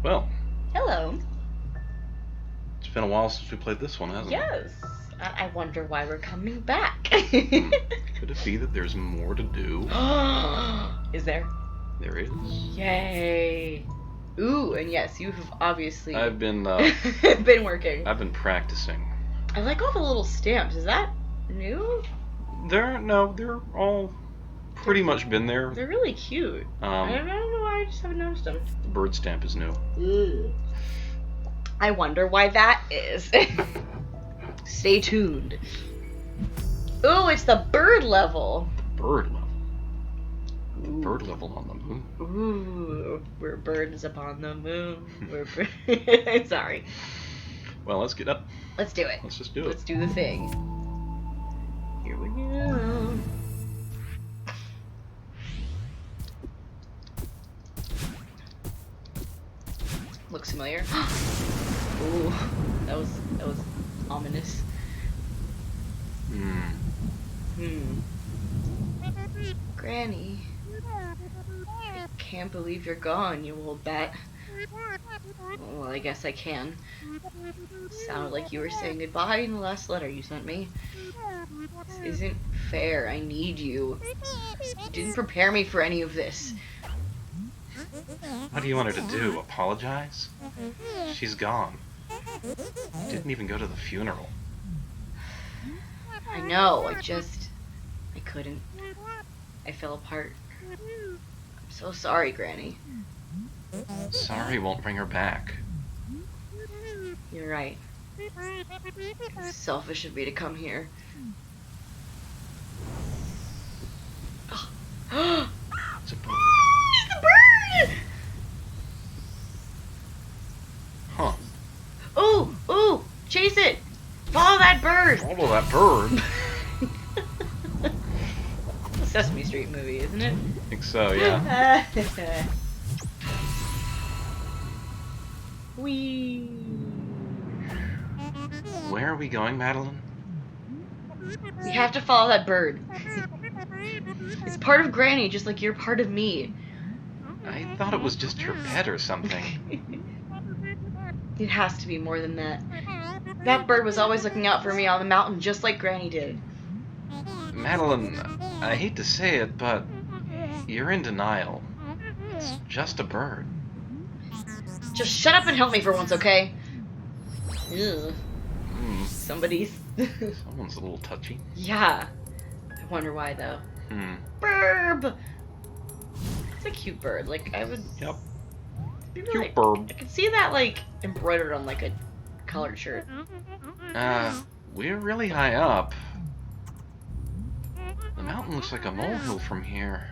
Well, Hello. it's been a while since we played this one, hasn't it? Yes. I wonder why we're coming back. Could it be that there's more to do? Is there? There is. Yay. Ooh, and yes, you have obviously I've been been working. I've been practicing. I like all the little stamps. Is that new? They're all pretty much been there. They're really cute. I don't know why I just haven't noticed them. The bird stamp is new. Ooh. I wonder why that is. Stay tuned. Ooh, it's the bird level. Bird level. Ooh. Bird level on the moon. Ooh, we're birds upon the moon. Sorry. Well, let's get up. Let's do it. Let's just do it. Let's do the thing. Here we go. Looks familiar. Ooh, that was ominous. Granny, I can't believe you're gone, you old bat. Well, I guess I can. Sounded like you were saying goodbye in the last letter you sent me. This isn't fair. I need you. You didn't prepare me for any of this. What do you want her to do? Apologize? She's gone. Didn't even go to the funeral. I know, I couldn't. I fell apart. I'm so sorry, Granny. Sorry won't bring her back. You're right. It's selfish of me to come here. It's a bird. It's a bird! Huh. Ooh, ooh, chase it! Follow that bird! Follow that bird? Sesame Street movie, isn't it? I think so, yeah. Wee. Where are we going, Madeline? We have to follow that bird. It's part of Granny, just like you're part of me. I thought it was just your pet or something. It has to be more than that. That bird was always looking out for me on the mountain, just like Granny did. Madeline, I hate to say it, but you're in denial. It's just a bird. Just shut up and help me for once, okay? Ugh. Somebody's... Someone's a little touchy. Yeah. I wonder why, though. Burb! It's a cute bird. Like, I would... Yep. Maybe, Cute like, bird. I could see that, like, embroidered on, like, a colored shirt. We're really high up. The mountain looks like a molehill from here.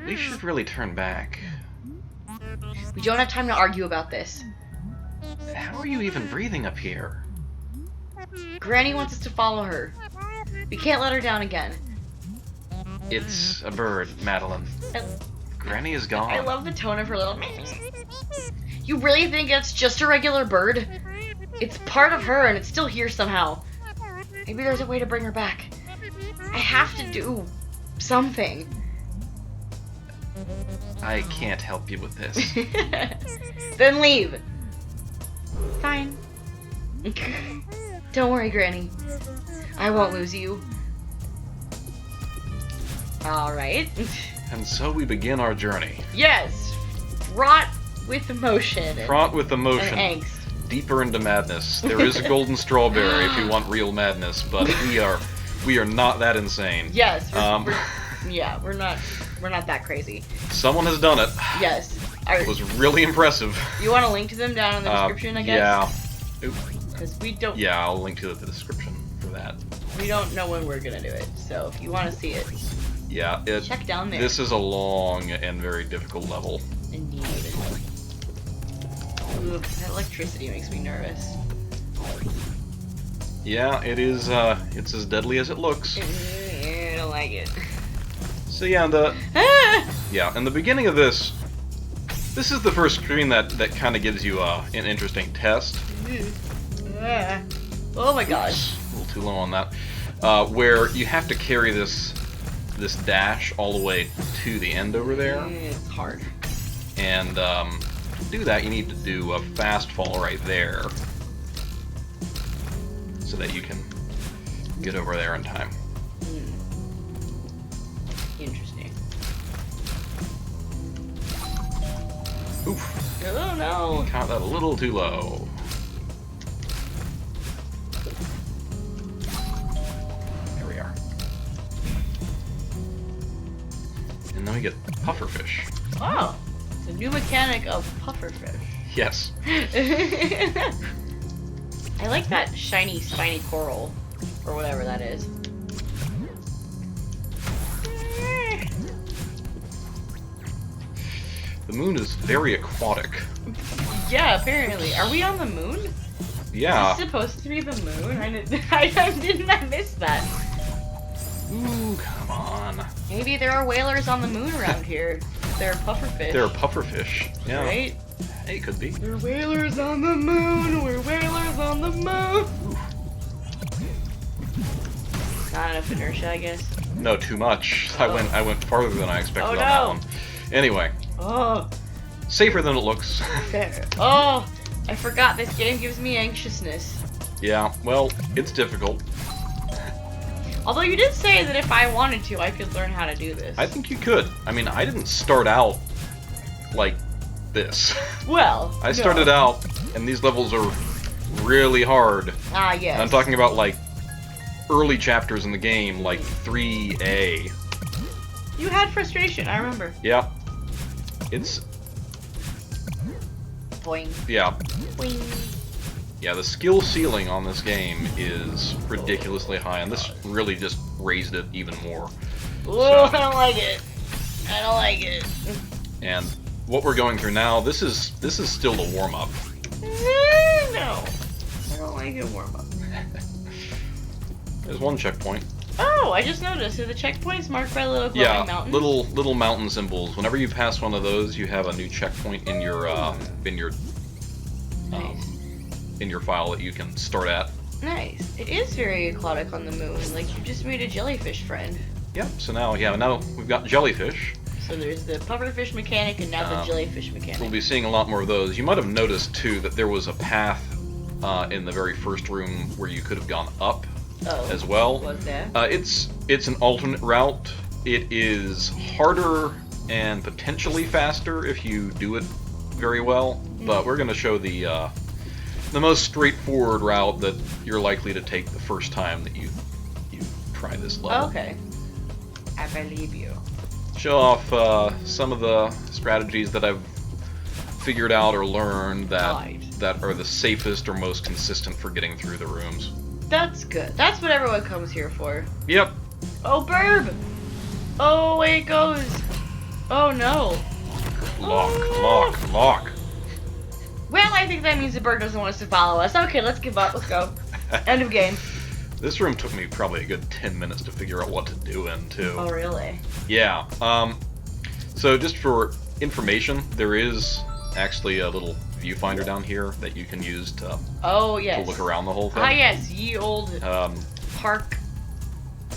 We should really turn back. We don't have time to argue about this. How are you even breathing up here? Granny wants us to follow her. We can't let her down again. It's a bird, Madeline. Granny is gone. I love the tone of her little... You really think it's just a regular bird? It's part of her and it's still here somehow. Maybe there's a way to bring her back. I have to do something. I can't help you with this. Then leave. Fine. Don't worry, Granny. I won't lose you. Alright. And so we begin our journey. Yes. Fraught with emotion. Fraught with emotion. And angst. Deeper into madness. There is a golden strawberry if you want real madness, but we are not that insane. Yes. We're not that crazy. Someone has done it. Yes. It was really impressive. You want to link to them down in the description, I guess? Yeah. Because we don't... Yeah, I'll link to the description for that. We don't know when we're going to do it, so if you want to see it, yeah, check down there. This is a long and very difficult level. Indeed. Ooh, that electricity makes me nervous. Yeah, it is, it's as deadly as it looks. I don't like it. So yeah, in the beginning of this is the first screen that kind of gives you an interesting test. Oh my gosh. Oops, a little too low on that. Where you have to carry this dash all the way to the end over there. It's hard. And to do that, you need to do a fast fall right there, so that you can get over there in time. Interesting. Oof. Oh no! Caught that a little too low. There we are. And then we get pufferfish. Oh! It's a new mechanic of pufferfish. Yes. I like that shiny, spiny coral. Or whatever that is. The moon is very aquatic. Yeah, apparently. Are we on the moon? Yeah. Is this supposed to be the moon? I didn't miss that. Ooh, come on. Maybe there are whalers on the moon around here. There are pufferfish. There are pufferfish. Yeah. Right? Hey, could be. There are whalers on the moon. We're whalers on the moon. Not enough inertia, I guess. No, too much. Oh. I went farther than I expected on no. that one. Anyway, Oh, safer than it looks. fair. Oh, I forgot this game gives me anxiousness. Yeah, well, it's difficult. Although you did say that if I wanted to, I could learn how to do this. I think you could. I mean, I didn't start out like this. Well, I started out, and these levels are really hard. Ah, yes. I'm talking about, like, early chapters in the game, like 3A. You had frustration, I remember. Yeah. It's... Boing. Yeah. Boing. Yeah, the skill ceiling on this game is ridiculously high, and this really just raised it even more. Whoa, I don't like it. I don't like it. And what we're going through now, this is still the warm-up. No. I don't like it warm up. There's one checkpoint. Oh, I just noticed. Are the checkpoints marked by little glowing mountains? little mountain symbols. Whenever you pass one of those, you have a new checkpoint in your Nice. in your file that you can start at. Nice. It is very aquatic on the moon. Like, you just made a jellyfish friend. Yep. So now we've got jellyfish. So there's the pufferfish mechanic and now the jellyfish mechanic. We'll be seeing a lot more of those. You might have noticed too that there was a path in the very first room where you could have gone up as well. Was there? It's an alternate route. It is harder and potentially faster if you do it very well. But we're going to show the most straightforward route that you're likely to take the first time that you try this level. Okay. I believe you. Show off some of the strategies that I've figured out or learned that are the safest or most consistent for getting through the rooms. That's good. That's what everyone comes here for. Yep. Oh, burb! Oh, away it goes! Oh, no. Lock. Well, I think that means the bird doesn't want us to follow us. Okay, let's give up. Let's go. End of game. This room took me probably a good 10 minutes to figure out what to do in, too. Oh, really? Yeah. So just for information, there is actually a little viewfinder down here that you can use to to look around the whole thing. Ah, yes, ye old park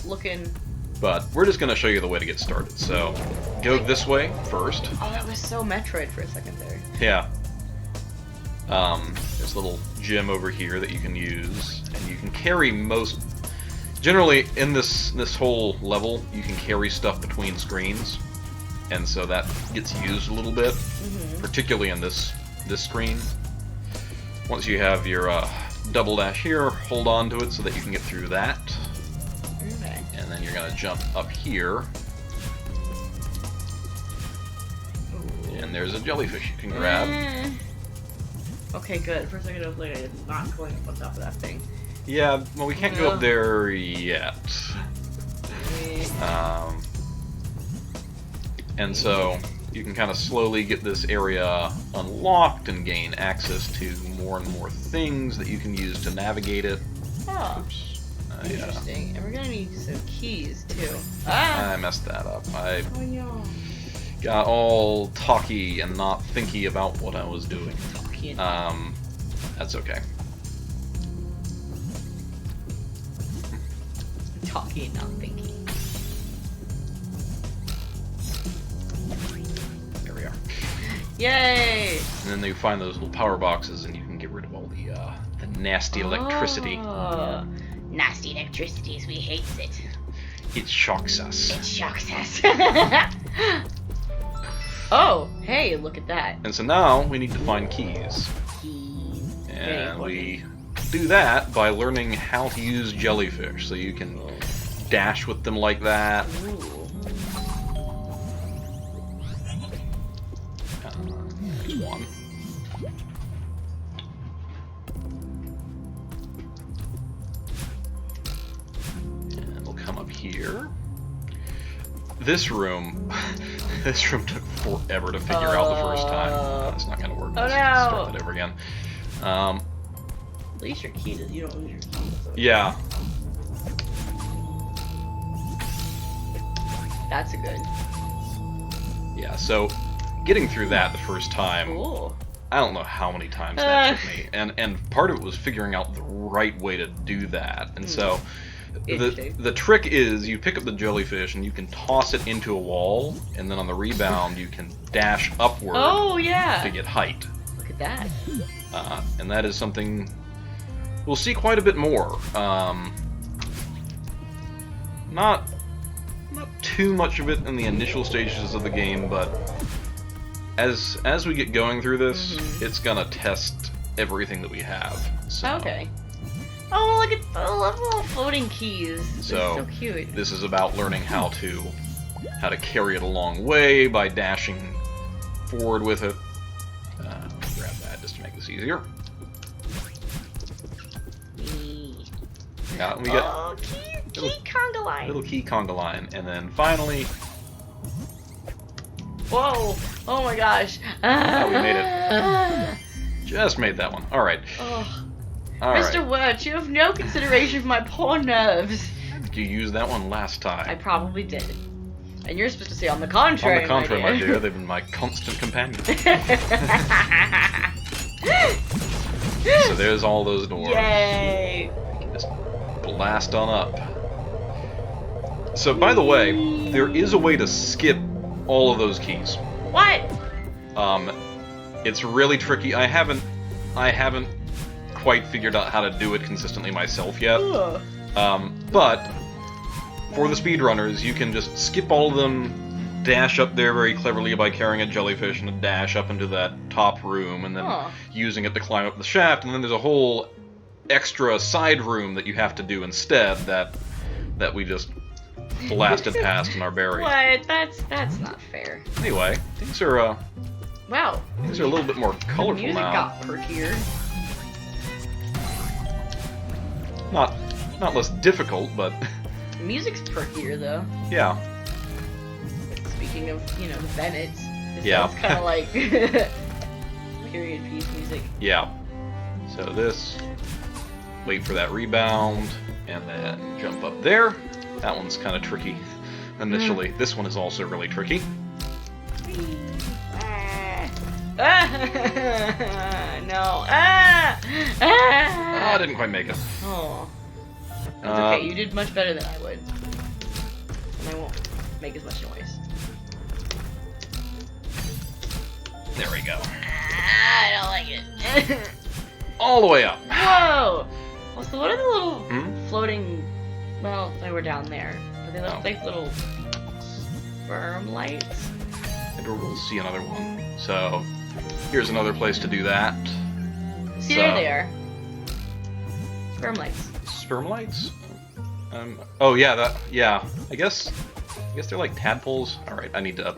looking. But we're just going to show you the way to get started. So go this way first. Oh, that was so Metroid for a second there. Yeah. There's a little gem over here that you can use, and you can carry most. Generally, in this whole level, you can carry stuff between screens, and so that gets used a little bit, particularly in this screen. Once you have your double dash here, hold on to it so that you can get through that. Okay. And then you're gonna jump up here, and there's a jellyfish you can grab. Okay, good. For a second, I was like, I'm not going up on top of that thing. Yeah, well, we can't go up there yet. And so you can kind of slowly get this area unlocked and gain access to more and more things that you can use to navigate it. Oh, oops. interesting. And we're gonna need some keys too. Ah! I messed that up. I Oh no. got all talky and not thinky about what I was doing. That's okay. Talky, not thinky. There we are. Yay! And then you find those little power boxes, and you can get rid of all the nasty electricity. Oh, nasty electricities, we hate it. It shocks us. It shocks us. Oh, hey, look at that. And so now we need to find keys. Keys. And we do that by learning how to use jellyfish. So you can dash with them like that. Ooh. There's one. And we'll come up here. This room took forever to figure out the first time. That's not going to work. Oh, Let's no. start that over again. At least your key does. You don't lose your key. So. Yeah. That's a good. Yeah, so getting through that the first time, Cool. I don't know how many times that took me. And part of it was figuring out the right way to do that. And so the trick is you pick up the jellyfish and you can toss it into a wall, and then on the rebound you can dash upward Oh, yeah. to get height. Look at that. And that is something we'll see quite a bit more. Not too much of it in the initial stages of the game, but as we get going through this, it's gonna test everything that we have. So. Okay. Oh, look at the little floating keys. So, so cute. This is about learning how to carry it a long way by dashing forward with it. Grab that just to make this easier. Yeah, we got key conga line. little key conga line, and then finally, Whoa! Oh my gosh! we made it. Just made that one. All right. Oh. All right. Mr. Wurch, you have no consideration for my poor nerves. You used that one last time. I probably did. And you're supposed to say on the contrary. On the contrary, my my dear, they've been my constant companion. So there's all those doors. Yay! We can just blast on up. So by the way, there is a way to skip all of those keys. What? It's really tricky. I haven't quite figured out how to do it consistently myself yet. Ugh. But for the speedrunners, you can just skip all of them, dash up there very cleverly by carrying a jellyfish, and a dash up into that top room, and then using it to climb up the shaft. And then there's a whole extra side room that you have to do instead that we just blasted past in our berry. What? That's not fair. Anyway, things are Wow. things are a little bit more The colorful music now. got perkier. Not less difficult, but The music's perkier though. yeah. Speaking of, the Bennetts, it Yeah. sounds kind of like period piece music. Yeah. So this, wait for that rebound, and then jump up there. That one's kind of tricky initially. This one is also really tricky. No. I didn't quite make it. Oh. That's okay, you did much better than I would. And I won't make as much noise. There we go. I don't like it. All the way up. Whoa! Well, so what are the little Hmm? floating... Well, they were down there. But they look like little sperm lights. And we'll see another one. So, here's another place to do that. See, So- there they are. Sperm lights. Sperm lights? Oh yeah, I guess they're like tadpoles. All right, I need to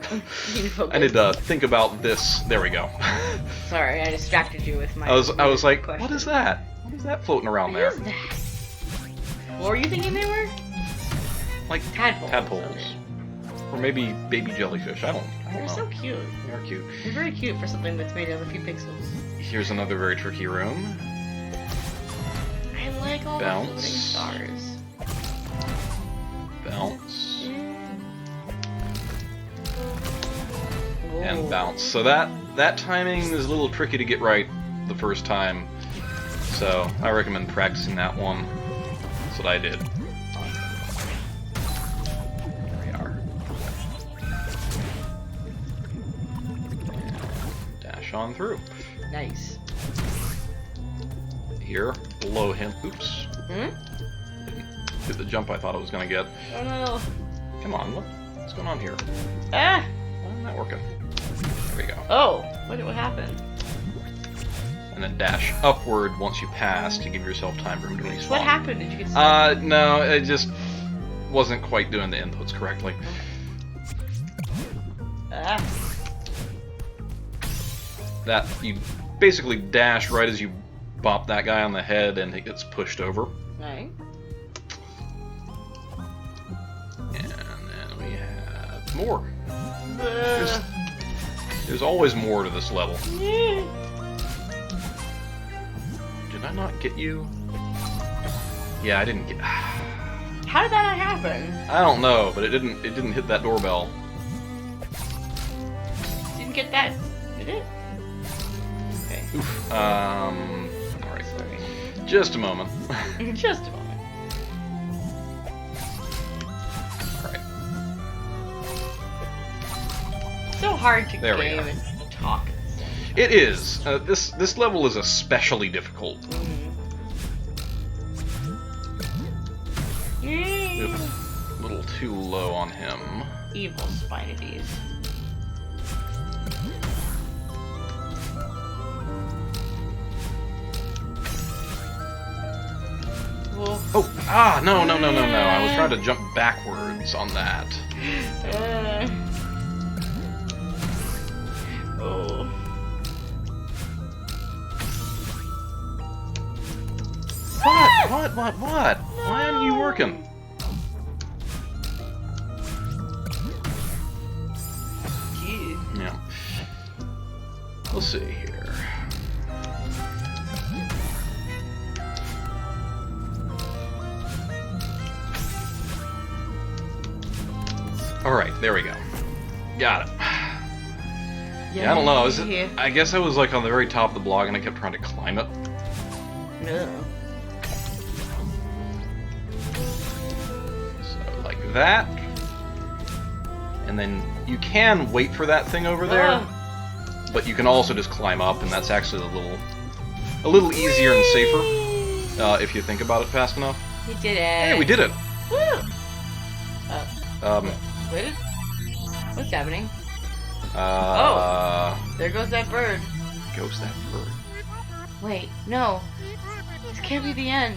You need to focus. I need to think about this. There we go. Sorry, I distracted you with my. I was like, question. what is that? What is that floating around What there? is that? What were you thinking they were? Like Tadpoles. tadpoles, or maybe baby jellyfish. I don't They're know. so cute. They're cute. They're very cute for something that's made of a few pixels. Here's another very tricky room. I like all Bounce. the floating stars. Bounce Whoa. and bounce. So that timing is a little tricky to get right the first time. So I recommend practicing that one. That's what I did. There we are. Dash on through. Nice. Here, below him. Oops. Hmm? Did the jump I thought I was going to get. Oh no. Come on, what's going on here? Ah! Why isn't that working? There we go. Oh, what happened? And then dash upward once you pass to give yourself time room to respawn. What happened? Did you get stuck? No, it just wasn't quite doing the inputs correctly. Ah. That, you basically dash right as you bop that guy on the head and it gets pushed over. Right. And then we have more. There's always more to this level. Did I not get you? Yeah, I didn't get. How did that not happen? I don't know, but it didn't hit that doorbell. Didn't get that, did it? Okay. Oof. Alright. Just a moment. Just a moment. Alright. So hard to There we game go. and talk. It is. This level is especially difficult. Oof. A little too low on him. Evil Spinities. Oh, no. I was trying to jump backwards on that. Oh. What? Why aren't you working? Gee. Yeah. We'll see here. Alright, there we go. Got it. Yeah, I don't know. I guess I was like on the very top of the block and I kept trying to climb it. No. So, like that. And then you can wait for that thing over there. But you can also just climb up, and that's actually a little easier and safer if you think about it fast enough. We did it. Hey, we did it! Woo! Wait. What's happening? Oh. There goes that bird. Goes that bird. Wait, no. This can't be the end.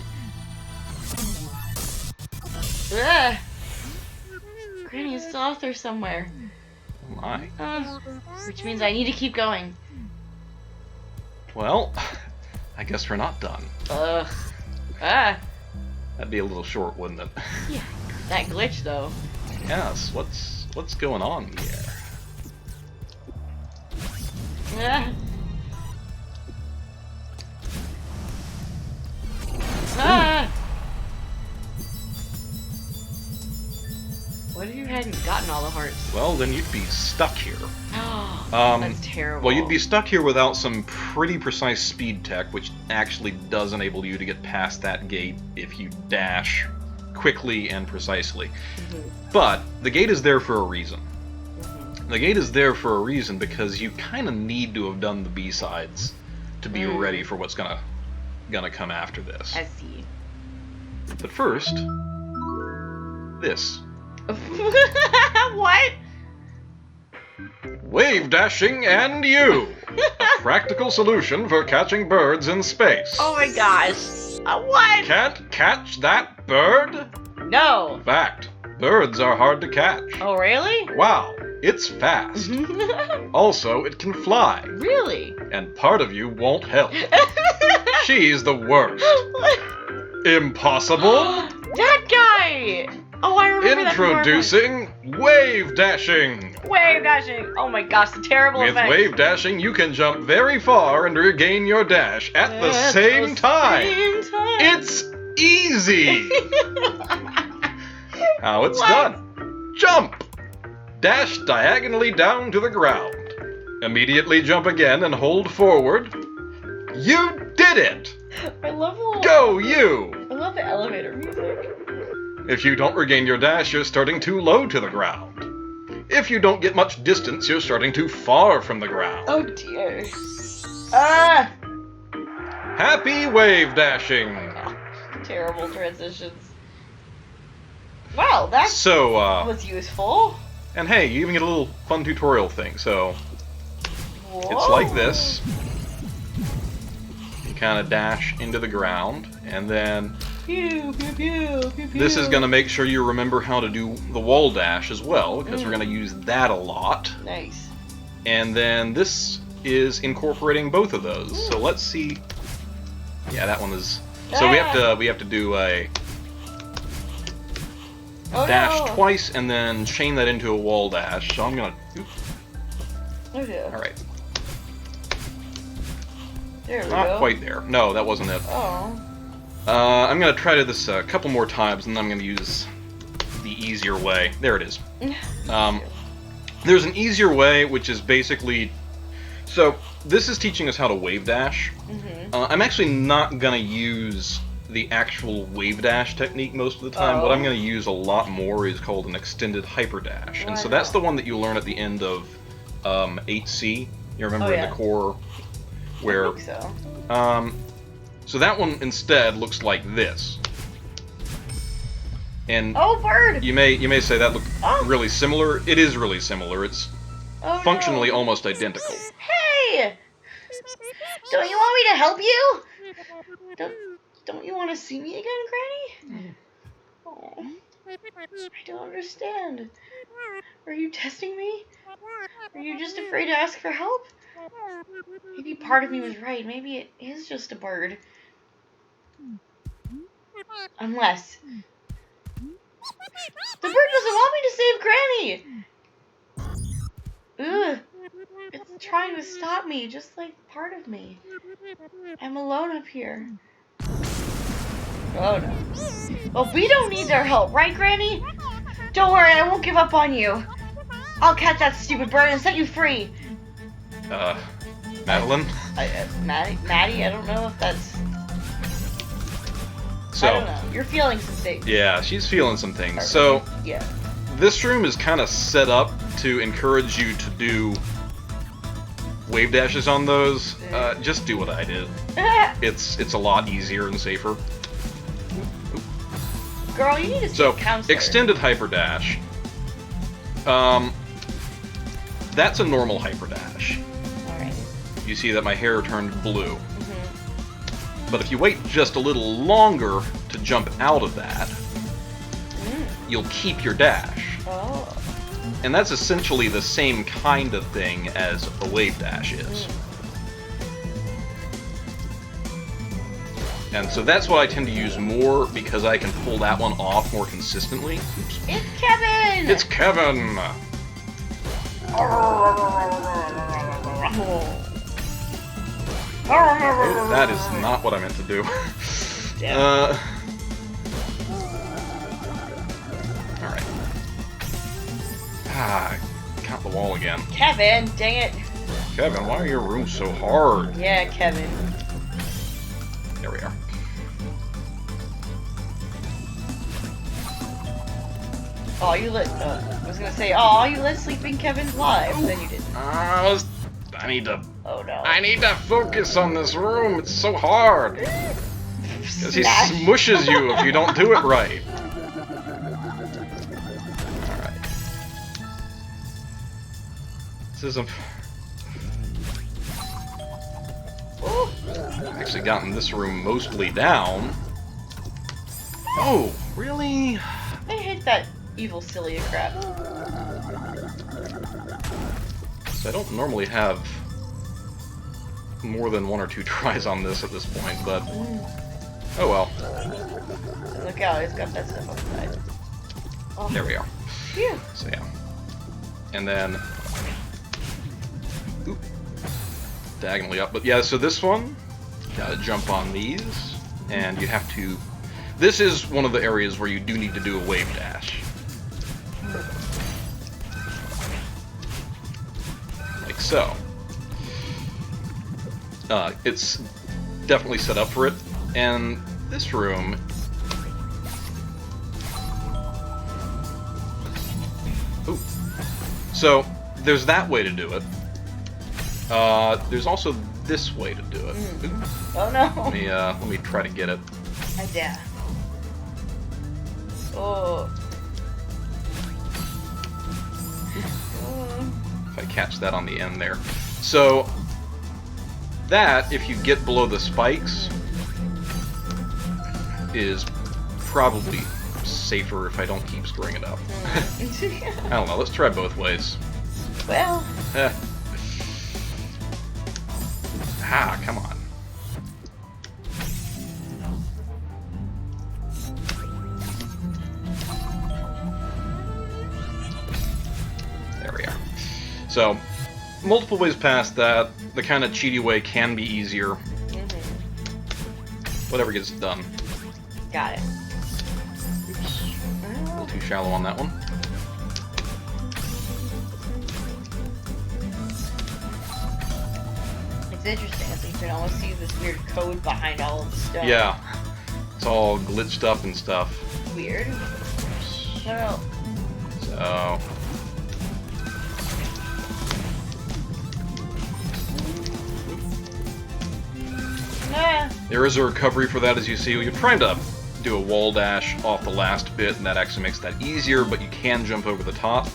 Ugh. Granny is still out there somewhere. Oh my. Which means I need to keep going. Well, I guess we're not done. Ugh. Ah. That'd be a little short, wouldn't it? Yeah. That glitch, though. Yes. What's going on here? Ah. Ah. What if you hadn't gotten all the hearts? Well, then you'd be stuck here. That's terrible. Well, you'd be stuck here without some pretty precise speed tech, which actually does enable you to get past that gate if you dash quickly and precisely. But the gate is there for a reason. The gate is there for a reason because you kind of need to have done the B-sides to be ready for what's gonna come after this. I see. But first, this. What? Wave dashing and you! A practical solution for catching birds in space. Oh my gosh. What? Can't catch that bird? No. Fact. Birds are hard to catch. Oh, really? Wow, it's fast. Also, it can fly. Really? And part of you won't help. She's the worst. Impossible? That guy! Oh, I remember Introducing wave dashing. Wave dashing. Oh my gosh, the terrible With effect. wave dashing, you can jump very far and regain your dash at the same time. It's easy. How it's done. Jump. Dash diagonally down to the ground. Immediately jump again and hold forward. You did it. I love Go you. I love the elevator music. If you don't regain your dash, you're starting too low to the ground. If you don't get much distance, you're starting too far from the ground. Oh dear. Ah! Happy wave dashing! Terrible transitions. Wow, that So, was useful. and hey, you even get a little fun tutorial thing, so... Whoa. It's like this. You kind of dash into the ground, and then Pew, pew, pew, pew, pew. this is going to make sure you remember how to do the wall dash as well, because we're going to use that a lot. Nice. And then this is incorporating both of those. So let's see. Yeah, that one is. So we have to do a dash twice and then chain that into a wall dash. So I'm gonna. Oh dear. All right. There we Not go. quite there. No, that wasn't it. Oh. I'm gonna try to this a couple more times, and then I'm gonna use the easier way. There it is. There's an easier way, which is basically. So this is teaching us how to wave dash. I'm actually not gonna use the actual wave dash technique most of the time. What I'm gonna use a lot more is called an extended hyper dash, and so that's the one that you learn at the end of 8C. You remember in the core where. I think so. So that one instead looks like this. And bird! you may say that looked really similar. It is really similar. It's functionally almost identical. Hey! Don't you want me to help you? Don't you want to see me again, Granny? Oh, I don't understand. Are you testing me? Are you just afraid to ask for help? Maybe part of me was right. Maybe it is just a bird. Unless the bird doesn't want me to save Granny! Ugh. It's trying to stop me, just like part of me. I'm alone up here. Oh no. Well, we don't need their help, right, Granny? Don't worry, I won't give up on you. I'll catch that stupid bird and set you free. Madeline? Maddie, I don't know if that's... So, I don't know. You're feeling some things. Yeah, she's feeling some things. So, yeah. This room is kind of set up to encourage you to do wave dashes on those. Just do what I did. It's a lot easier and safer. Girl, you need to see So, a counselor. extended hyper dash. That's a normal hyper dash. Alright. You see that my hair turned blue. But if you wait just a little longer to jump out of that, you'll keep your dash. Oh. And that's essentially the same kind of thing as a wave dash is. And so that's what I tend to use more because I can pull that one off more consistently. Oops. It's Kevin! It's Kevin! Oh, that is not what I meant to do. Alright. Count the wall again. Kevin, dang it. Kevin, why are your rooms so hard? Yeah, Kevin. There we are. Oh, you let. I was gonna say, oh, you let sleeping Kevin's live. Then you didn't. I need to. Oh no. I need to focus on this room. It's so hard. Because he Smash. smushes you if you don't do it right. Alright. This isn't. I've actually gotten this room mostly down. Oh, really? I hate that evil silly crap. So I don't normally have more than one or two tries on this at this point, but oh well. Look out, it's got that stuff outside. Oh. There we are. Phew. So yeah. And then diagonally up. But yeah, so this one, gotta jump on these, and you have to. This is one of the areas where you do need to do a wave dash. Like so. It's definitely set up for it. And this room. Ooh. So there's that way to do it. There's also this way to do it. Oh no. Let me try to get it. I dare. Oh. If I catch that on the end there. So that, if you get below the spikes, is probably safer if I don't keep screwing it up. I don't know, let's try both ways. Well. Come on. There we are. So, multiple ways past that. The kind of cheaty way can be easier. Whatever gets it done. Got it. Oops. A little too shallow on that one. It's interesting. I think you can almost see this weird code behind all of the stone. Yeah. It's all glitched up and stuff. Weird. No. So... Nah. There is a recovery for that, as you see. You're trying to do a wall dash off the last bit, and that actually makes that easier, but you can jump over the top.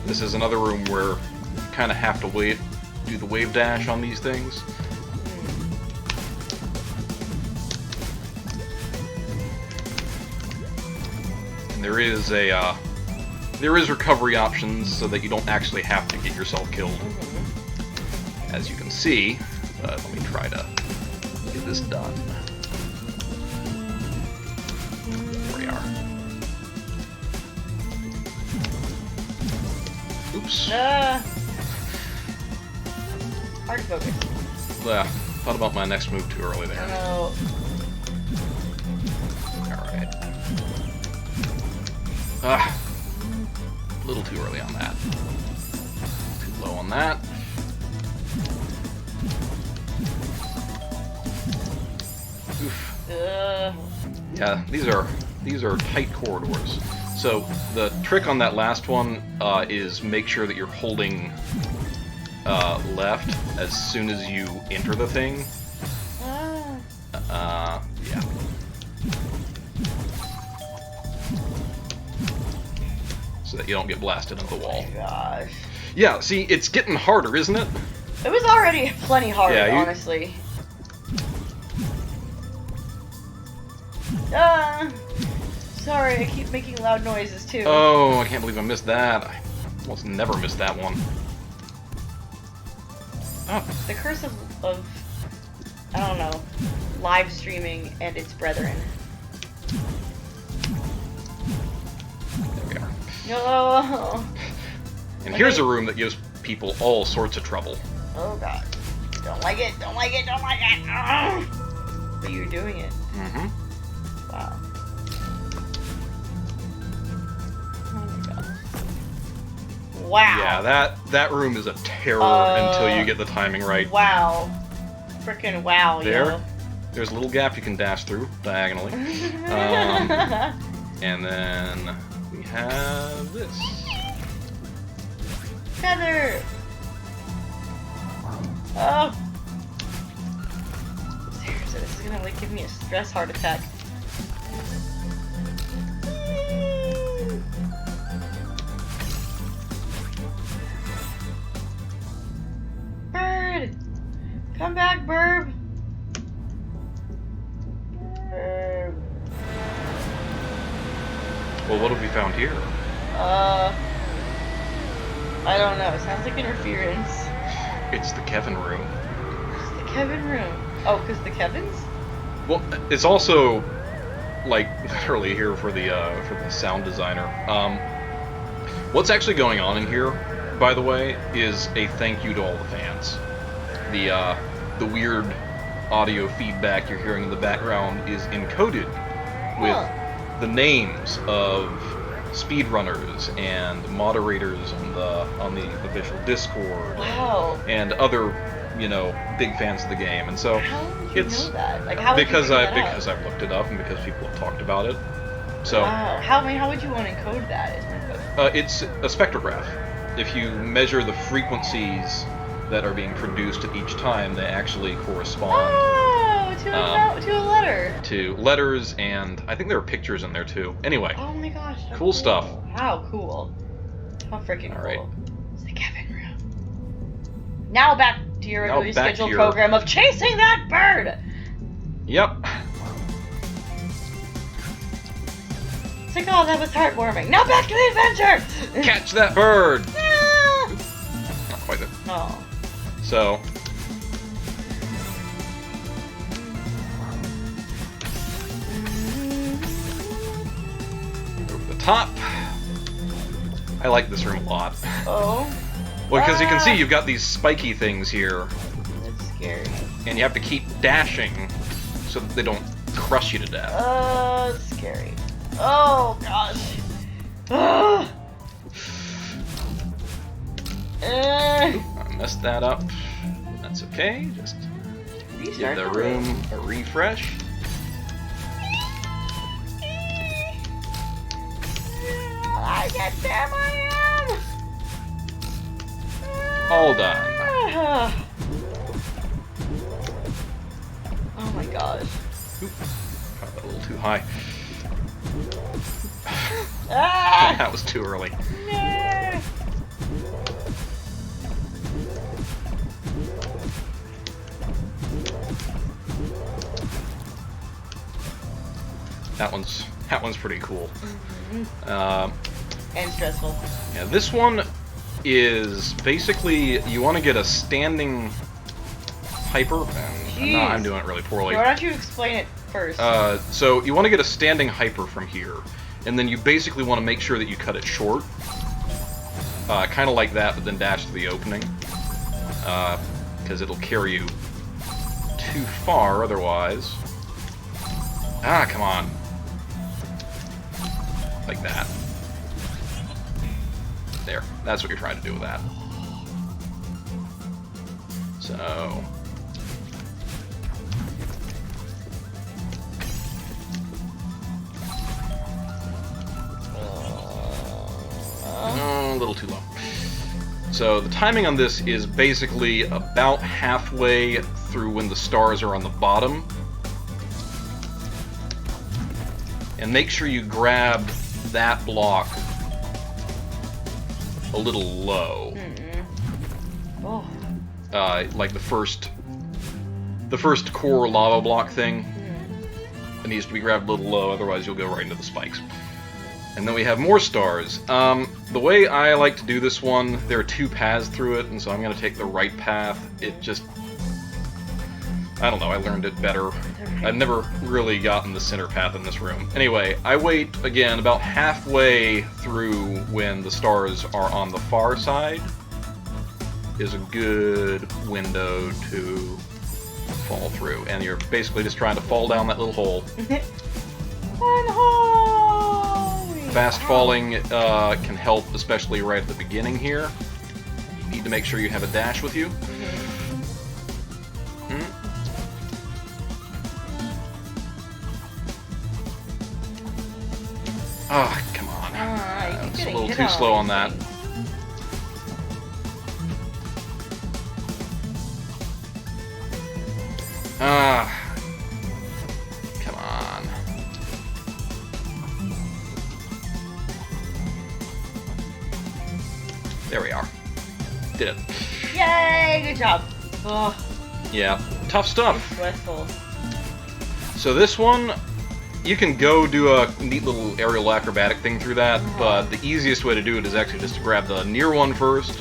This is another room where you kind of have to do the wave dash on these things. And there is recovery options so that you don't actually have to get yourself killed, as you can see. But let me try to get this done. There we are. Oops. Hard to focus. Yeah, thought about my next move too early there. No. Alright. A little too early on that. Too low on that. Oof. Yeah, these are tight corridors. So the trick on that last one is make sure that you're holding left as soon as you enter the thing. Yeah. So that you don't get blasted into the wall. Oh my gosh. Yeah, see, it's getting harder, isn't it? It was already plenty hard, Yeah, honestly. Sorry, I keep making loud noises too. Oh, I can't believe I missed that. I almost never missed that one. Oh. The curse of I don't know, live streaming and its brethren. There we are. No. And here's a room that gives people all sorts of trouble. Oh god. Don't like it, don't like it, don't like it. Ugh. But you're doing it. Mm-hmm. Wow. Oh my god. Wow. Yeah, that room is a terror until you get the timing right. Wow. Frickin' wow, There. yo. There's a little gap you can dash through diagonally. And then we have this. Feather! Oh! Seriously, this is gonna like give me a stress heart attack. Bird! Come back, Burb! Burb. Well, what have we found here? I don't know. It sounds like interference. It's the Kevin room. It's the Kevin room. Oh, because the Kevins? Well, it's also like literally here for the sound designer. What's actually going on in here, by the way, is a thank you to all the fans. The weird audio feedback you're hearing in the background is encoded with the names of speedrunners and moderators on the official Discord. Wow. And other, big fans of the game. And so How did you it's know that? Like, how would because you figure that because out? I've looked it up and because people have talked about it. So Wow. How would you want to encode that? Is my question. It's a spectrograph. If you measure the frequencies that are being produced at each time, they actually correspond To a letter. to letters, and I think there are pictures in there too. Anyway, Oh my gosh. So cool stuff. How cool. How freaking cool. Alright. It's the Kevin room. Now back to your regularly back to scheduled your- program of chasing that bird! Yep. It's like, oh, that was heartwarming. Now back to the adventure! Catch that bird! Ah! Not quite there. Oh. So, over the top. I like this room a lot. Oh. Well, because you can see you've got these spiky things here, That's scary. and you have to keep dashing so that they don't crush you to death. It's scary. Oh, gosh. Ugh. I messed that up. That's okay. Just give Restart the room a refresh. I get there, I am. All done. Oh my gosh. Oop, got that a little too high. Ah! That was too early. No. That one's pretty cool. And stressful. Yeah, this one is basically you want to get a standing hyper. And no, I'm doing it really poorly. Why don't you explain it first? So you want to get a standing hyper from here, and then you basically want to make sure that you cut it short, kind of like that, but then dash to the opening, because it'll carry you too far otherwise. Ah, come on. Like that. There. That's what you're trying to do with that. So... a little too low. So the timing on this is basically about halfway through when the stars are on the bottom. And make sure you grab that block a little low. Oh. Like the first core lava block thing. It needs to be grabbed a little low, otherwise you'll go right into the spikes. And then we have more stars. The way I like to do this one, there are two paths through it, and so I'm going to take the right path. It just... I don't know, I learned it better. I've never really gotten the center path in this room. Anyway, I wait, again, about halfway through when the stars are on the far side is a good window to fall through. And you're basically just trying to fall down that little hole. One hole! Fast falling can help, especially right at the beginning here. You need to make sure you have a dash with you. Ah, oh, come on. It's a little too slow on that. Ah, come on. There we are. Did it. Yay! Good job. Oh, Yeah, tough stuff. stressful. So this one, you can go do a neat little aerial acrobatic thing through that, but the easiest way to do it is actually just to grab the near one first.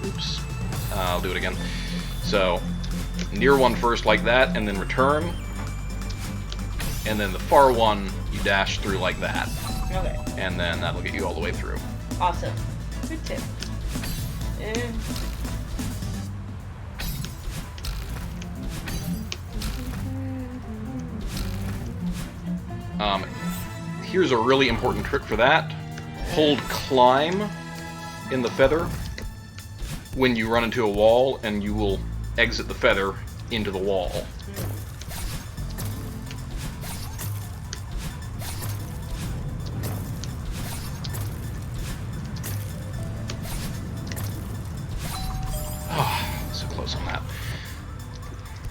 Oops. I'll do it again. So, near one first like that, and then return. And then the far one, you dash through like that. Okay. And then that'll get you all the way through. Awesome. Good tip. Here's a really important trick for that. Hold climb in the feather when you run into a wall, and you will exit the feather into the wall. close on that.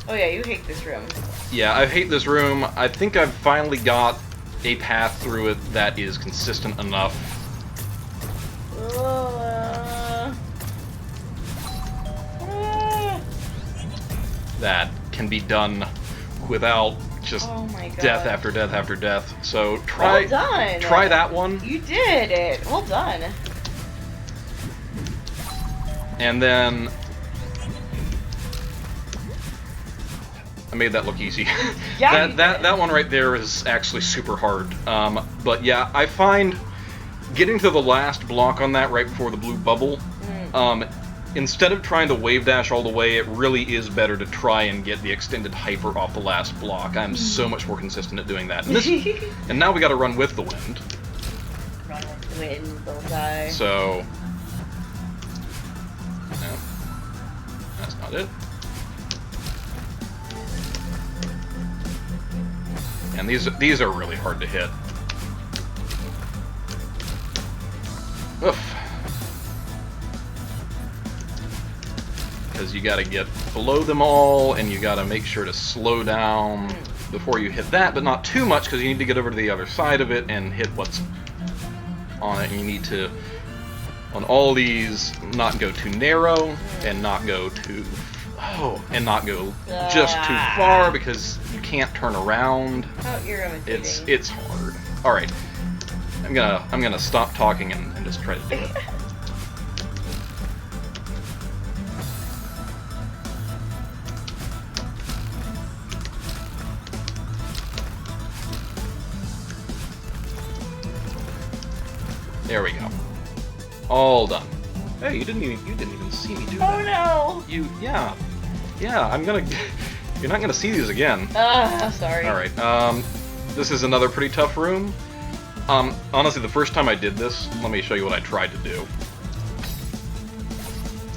Oh yeah, you hate this room. Yeah, I hate this room. I think I've finally got a path through it that is consistent enough. That can be done without just death after death after death. So try that one. You did it. Well done. And then I made that look easy. Yeah, that one right there is actually super hard. But yeah, I find getting to the last block on that right before the blue bubble, instead of trying to wave dash all the way, it really is better to try and get the extended hyper off the last block. I'm so much more consistent at doing that. And now we got to run with the wind. Run with the wind, bullseye. So, no, that's not it. And these are really hard to hit. Oof. Because you gotta get below them all, and you gotta make sure to slow down before you hit that, but not too much, because you need to get over to the other side of it and hit what's on it. And you need to, on all these, not go too narrow, and not go too... and not go just too far, because you can't turn around. Oh, you're imitating. It's hard. All right, I'm gonna stop talking and just try to do it. There we go. All done. Hey, you didn't even see me do that. Oh no! Yeah, I'm gonna... You're not gonna see these again. Sorry. Alright, this is another pretty tough room. Honestly, the first time I did this, let me show you what I tried to do.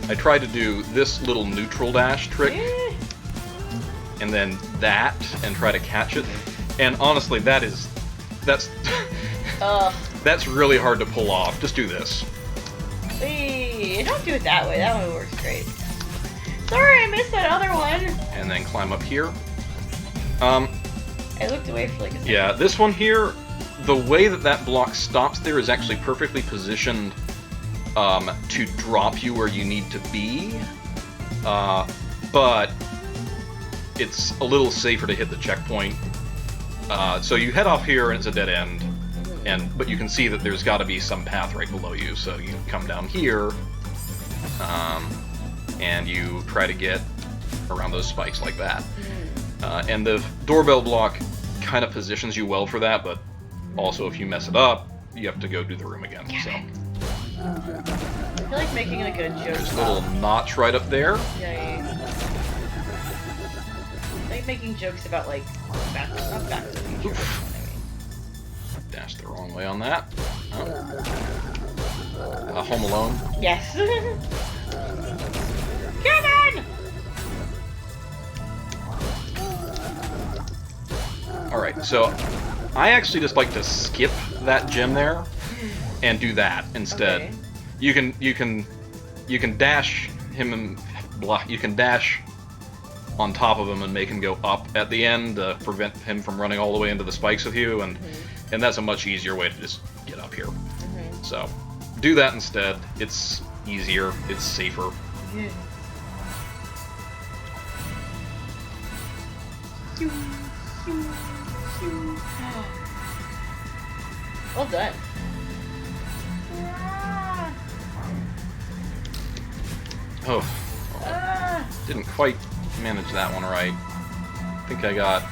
I tried to do this little neutral dash trick, and then that, and try to catch it. And honestly, that's that's really hard to pull off. Just do this. Hey, don't do it that way. That one works great. Sorry, I missed that other one. And then climb up here. I looked away for like a second. Yeah, this one here, the way that block stops there is actually perfectly positioned to drop you where you need to be. But it's a little safer to hit the checkpoint. So you head off here and it's a dead end. But you can see that there's got to be some path right below you, so you come down here, and you try to get around those spikes like that. And the doorbell block kind of positions you well for that, but also if you mess it up, you have to go do the room again. So I feel like making like a joke. there's a little notch right up there. Yeah. I like making jokes about like back to the future. Dashed the wrong way on that. Home Alone. Yes. Kevin! Alright, so I actually just like to skip that gem there and do that instead. Okay. You can dash him and blah. You can dash on top of him and make him go up at the end to prevent him from running all the way into the spikes with you, and that's a much easier way to just get up here. So do that instead. It's easier. It's safer. Well done. Oh, didn't quite manage that one right. I think I got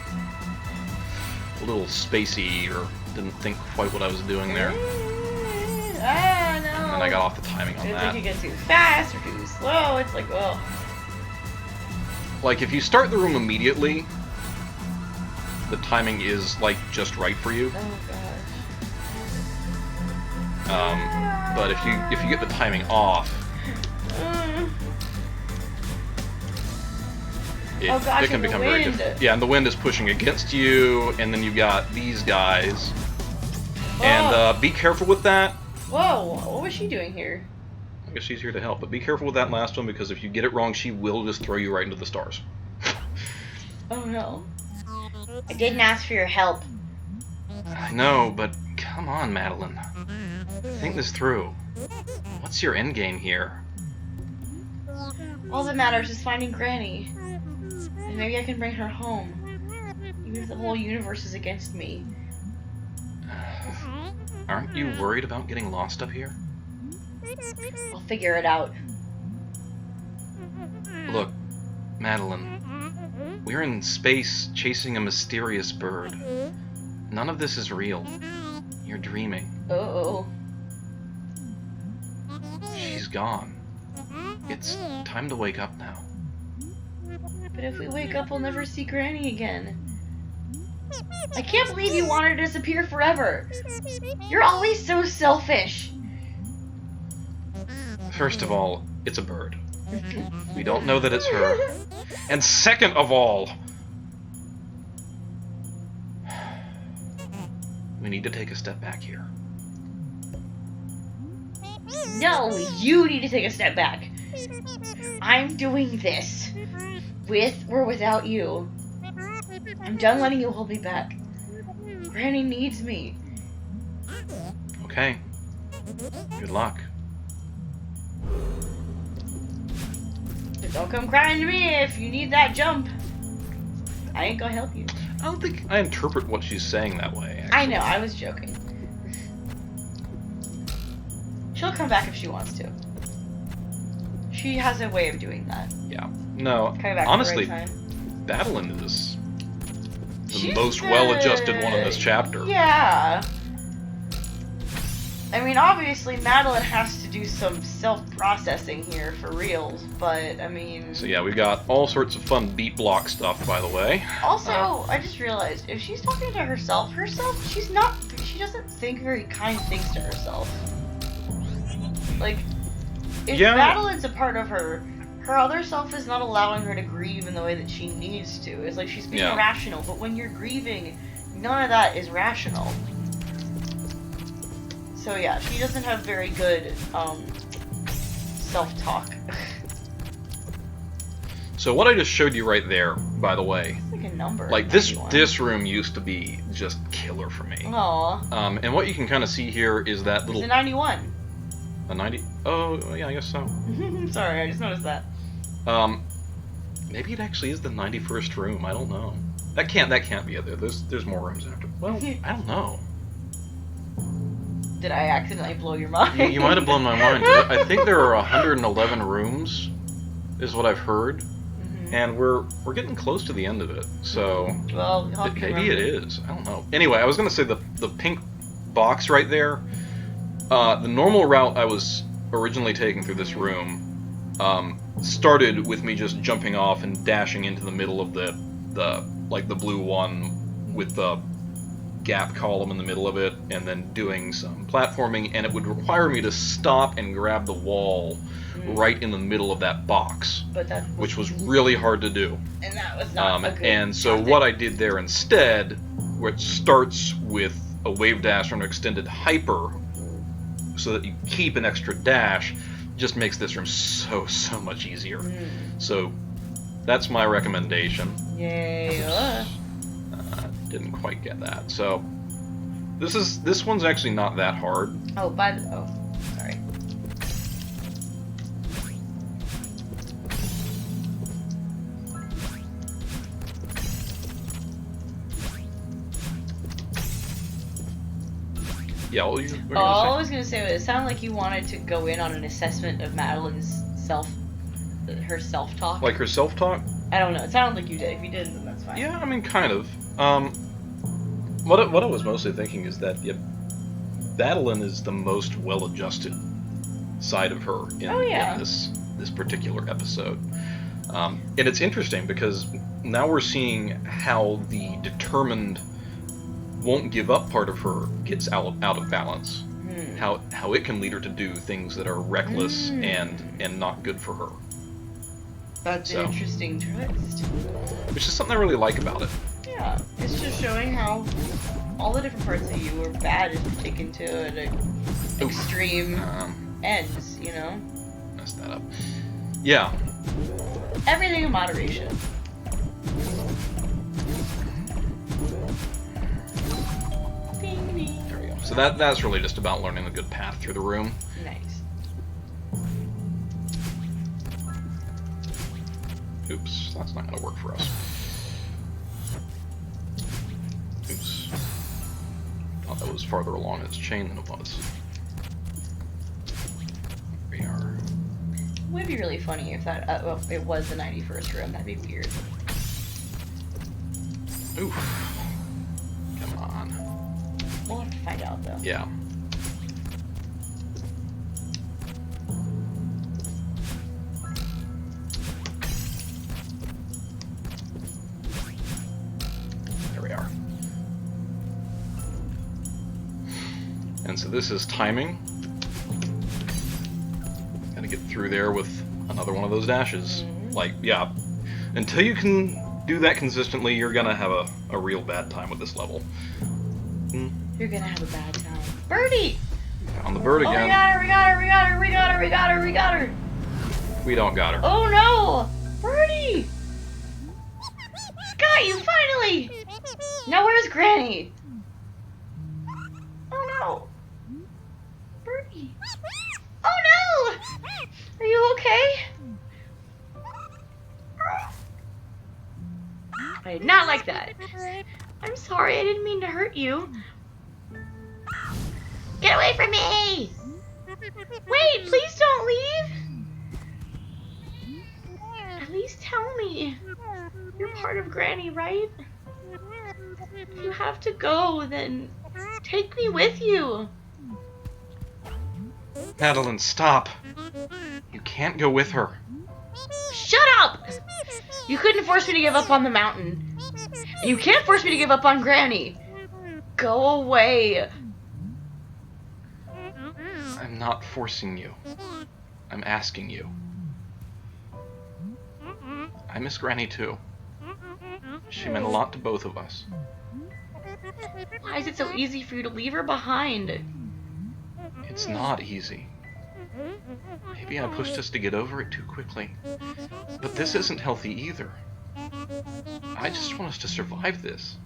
a little spacey, or didn't think quite what I was doing there. No. And then I got off the timing on It's that. like you get too fast or too slow. It's like, oh. Like, if you start the room immediately, the timing is, like, just right for you. Oh gosh. But if you get the timing off, it can become very difficult. Yeah, and the wind is pushing against you, and then you've got these guys. And be careful with that. Whoa, what was she doing here? I guess she's here to help. But be careful with that last one, because if you get it wrong, she will just throw you right into the stars. Oh no. I didn't ask for your help. I know, but come on, Madeline. Think this through. What's your end game here? All that matters is finding Granny. And maybe I can bring her home. Even if the whole universe is against me. Aren't you worried about getting lost up here? I'll figure it out. Look, Madeline, we're in space chasing a mysterious bird. None of this is real. You're dreaming. Uh-oh. She's gone. It's time to wake up now. But if we wake up, we'll never see Granny again. I can't believe you want her to disappear forever. You're always so selfish. First of all, it's a bird. We don't know that it's her. And second of all, we need to take a step back here. No, you need to take a step back. I'm doing this. With or without you. I'm done letting you hold me back. Granny needs me. Okay. Good luck. But don't come crying to me if you need that jump. I ain't gonna help you. I don't think I interpret what she's saying that way, actually. I know, I was joking. She'll come back if she wants to. She has a way of doing that. Yeah. No, Coming back honestly, at the right time. Madeline is the She's most the- well-adjusted one in this chapter. Yeah. I mean, obviously, Madeline has to do some self-processing here for reals, but, I mean... So yeah, we got all sorts of fun beat block stuff, by the way. Also, I just realized, if she's talking to herself, she doesn't think very kind things to herself. Like, if Yeah. Madeline's a part of her other self is not allowing her to grieve in the way that she needs to. It's like she's being Yeah. rational, but when you're grieving, none of that is rational. So yeah, she doesn't have very good, self-talk. So what I just showed you right there, by the way, It's like a number. like 91. this room used to be just killer for me. Aw. And what you can kind of see here is that It's little a 91. a 90. Oh yeah, I guess so. Sorry, I just noticed that. Maybe it actually is the 91st room. I don't know. That can't be it. There's more rooms after. Well, I don't know. Did I accidentally blow your mind? You might have blown my mind. 'Cause I think there are 111 rooms, is what I've heard, and we're getting close to the end of it. So Well, you'll have to maybe it remember. is. I don't know. Anyway, I was gonna say the pink box right there. The normal route I was originally taking through this room started with me just jumping off and dashing into the middle of the blue one with the gap column in the middle of it, and then doing some platforming, and it would require me to stop and grab the wall right in the middle of that box, which was really hard to do. And that was not a good and so tactic. what I did there instead, which starts with a wave dash or an extended hyper, so that you keep an extra dash, just makes this room so much easier. So that's my recommendation. Yay. Didn't quite get that. So this one's actually not that hard. Oh, sorry. Yeah, well, you were All I gonna was gonna say was it sounded like you wanted to go in on an assessment of Madeline's her self-talk. say, like her self-talk. I don't know. It sounded like you did. If you didn't, then that's fine. Yeah, I mean, kind of. What I was mostly thinking is that Madeline is the most well-adjusted side of her in this particular episode. And it's interesting because now we're seeing how the determined, won't give up part of her gets out of balance. How it can lead her to do things that are reckless and not good for her. That's an interesting twist. Which is something I really like about it. Yeah, it's just showing how all the different parts of you are bad if taken to an extreme ends, you know? messed that up. Yeah. Everything in moderation. Ding, ding. There we go. So that's really just about learning a good path through the room. Nice. Oops, that's not going to work for us. Oops. Thought that was farther along its chain than it was. There we are. It would be really funny if that well, it was the 91st room. That'd be weird. Oof. Come on. We'll have to find out though. Yeah. There we are. And so this is timing. Gotta get through there with another one of those dashes. Like, yeah. Until you can do that consistently, you're gonna have a real bad time with this level. You're gonna have a bad time. Birdie! On the bird Oh, again. we got her, we got her, we got her, we got her, we got her, we got her! We don't got her. Oh no! Birdie! Got you, finally! Now where's Granny? Oh no! Birdie! Oh no! Are you okay? I did not like that. I'm sorry, I didn't mean to hurt you. Get away from me! Wait, please don't leave! At least tell me. You're part of Granny, right? If you have to go, then take me with you. Madeline, stop. You can't go with her. Shut up! You couldn't force me to give up on the mountain. And you can't force me to give up on Granny. Go away. I'm not forcing you. I'm asking you. I miss Granny too. She meant a lot to both of us. Why is it so easy for you to leave her behind? It's not easy. Maybe I pushed us to get over it too quickly. But this isn't healthy either. I just want us to survive this.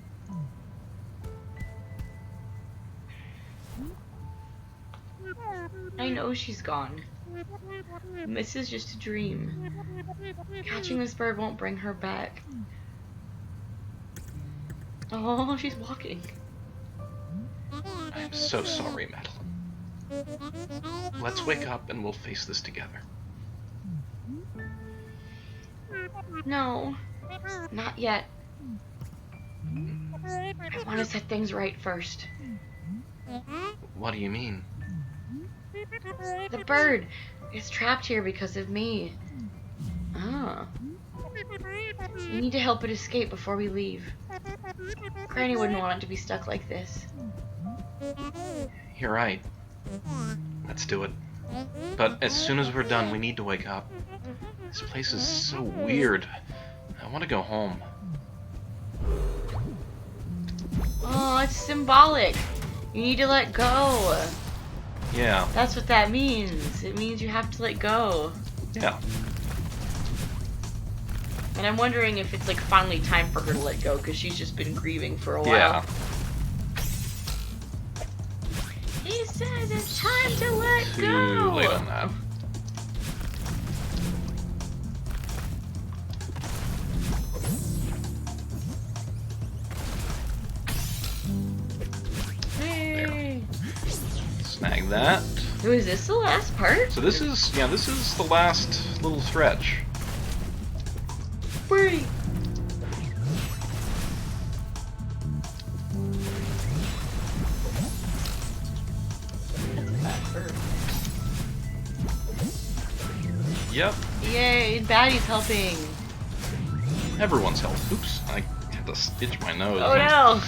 I know she's gone. This is just a dream. Catching this bird won't bring her back. Oh, she's walking. I'm so sorry, Madeline. Let's wake up and we'll face this together. No, not yet. I want to set things right first. What do you mean? The bird is trapped here because of me. Ah. We need to help it escape before we leave. Granny wouldn't want it to be stuck like this. You're right. Let's do it. But as soon as we're done, we need to wake up. This place is so weird. I want to go home. Oh, it's symbolic. You need to let go. Yeah. That's what that means. It means you have to let go. Yeah. And I'm wondering if it's like finally time for her to let go, because she's just been grieving for a while. Yeah. He says it's time to let Too go. late on that. Hey. Snag that. Oh, is this the last part? So this is the last little stretch. Birdie. Yep. Yay, Baddie's helping. Everyone's helped. Oops, I had to stitch my nose. Oh no.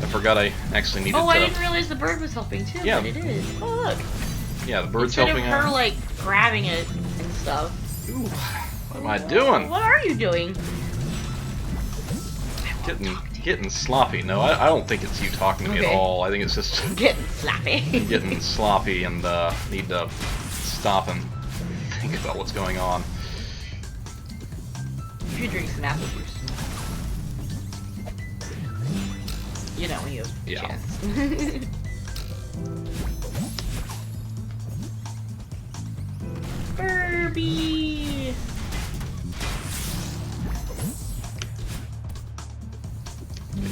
I forgot I actually needed Oh, to... I didn't realize the bird was helping too, Yeah. but it is. Oh look. Yeah, the bird's Instead helping of her out. like grabbing it and stuff. Ooh, what am I doing? What are you doing? Getting sloppy. No, I don't think it's you talking to me at Okay. all. I think it's just Getting slappy. getting sloppy and need to stop and think think about what's going on. You should drink some apple juice. You know, when you have a chance. Furby!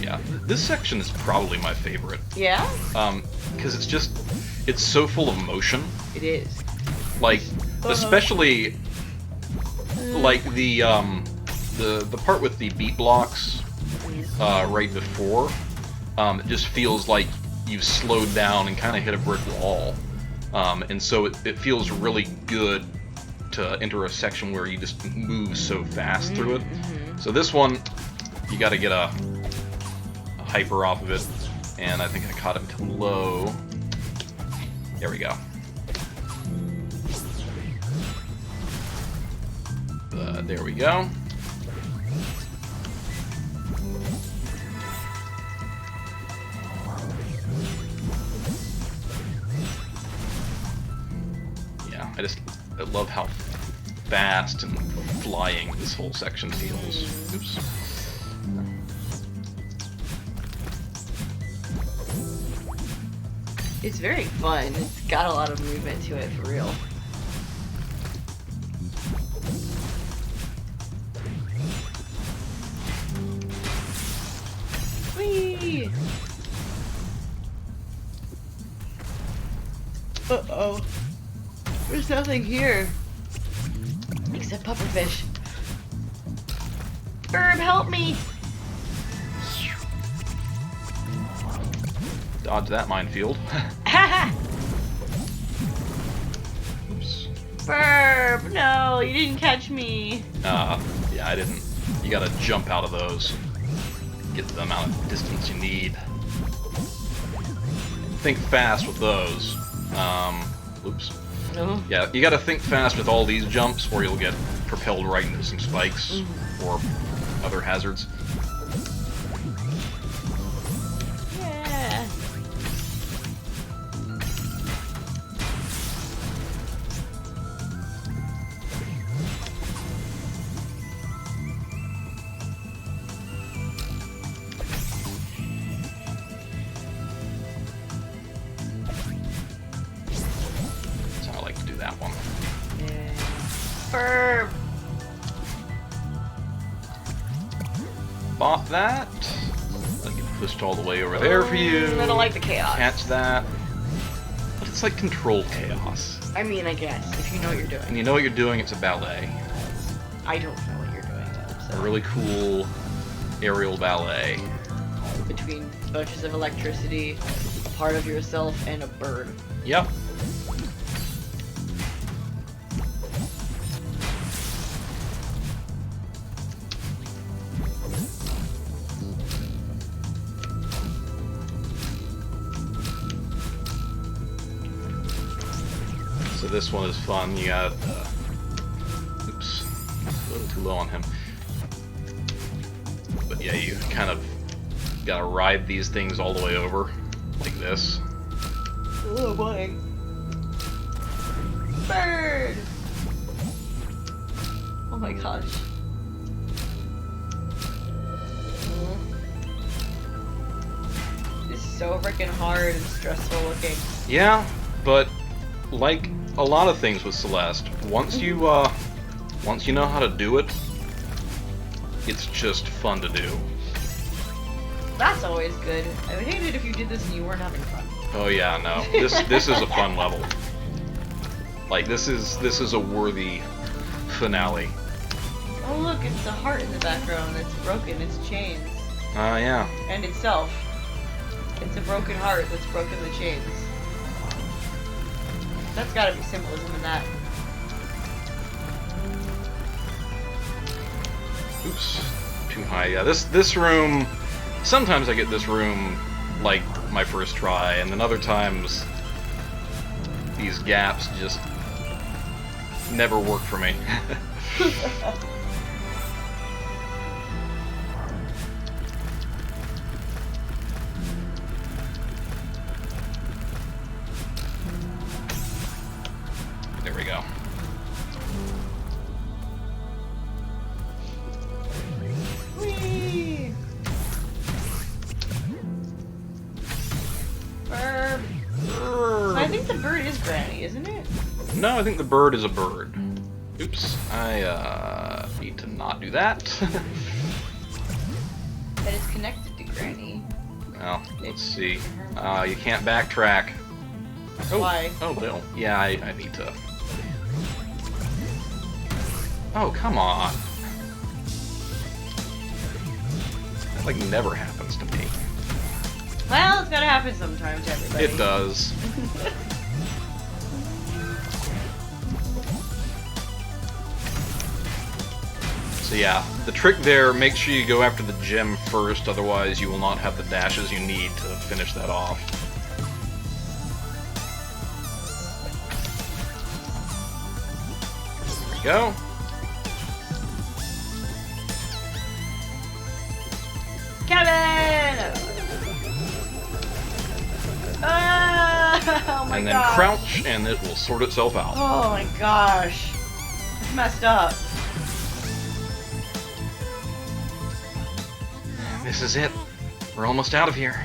Yeah, this section is probably my favorite. Yeah? Because it's so full of motion. It is. Like, especially, like the part with the beat blocks, right before, it just feels like you've slowed down and kind of hit a brick wall. And so it feels really good to enter a section where you just move so fast through it. So this one, you got to get a hyper off of it, and I think I caught him too low. There we go. There we go. Yeah, I love how fast and flying this whole section feels. Oops. It's very fun. It's got a lot of movement to it, for real. Whee! Uh-oh. There's nothing here. Except pufferfish. Herb, help me! Dodge that minefield. Oops. Burb! No, you didn't catch me. Yeah, I didn't. You gotta jump out of those. Get the amount of distance you need. Think fast with those. Oops. No. Yeah, you gotta think fast with all these jumps, or you'll get propelled right into some spikes or other hazards. Yeah. So I like to do that one. Yeah. Burb! Bop that. I'll get pushed all the way over there for you. I don't like the chaos. Catch that. But it's like controlled chaos. I mean, I guess, if you know what you're doing. And you know what you're doing, it's a ballet. I don't know what you're doing, though, A so. really cool aerial ballet. Between bunches of electricity, a part of yourself, and a bird. Yep. So this one is fun. You got, oops, a little too low on him. But yeah, you kind of gotta ride these things all the way over, like this. Oh boy. Bird! Oh my gosh. This is so freaking hard and stressful looking. Yeah, but like a lot of things with Celeste, once you know how to do it, it's just fun to do. That's always good. I would hate it if you did this and you weren't having fun. Oh yeah, no. This is a fun level. Like this is a worthy finale. Oh look, it's a heart in the background that's broken its chains. Yeah. And itself. It's a broken heart that's broken the chains. That's gotta be symbolism in that. Oops. Too high. Yeah, this room, sometimes I get this room like my first try, and then other times these gaps just never work for me. There we go. Granny, isn't it? No, I think the bird is a bird. Oops, I need to not do that. That is connected to Granny. Well, let's see. You can't backtrack. Oh, Why? Oh, Bill. Yeah, I need to. Oh, come on. That, like, never happens to me. Well, it's gotta happen sometimes to everybody. It does. So yeah, the trick there, make sure you go after the gem first, otherwise you will not have the dashes you need to finish that off. There we go. Kevin! Ah! Oh my And then gosh. crouch, and it will sort itself out. Oh my gosh. It's messed up. This is it. We're almost out of here.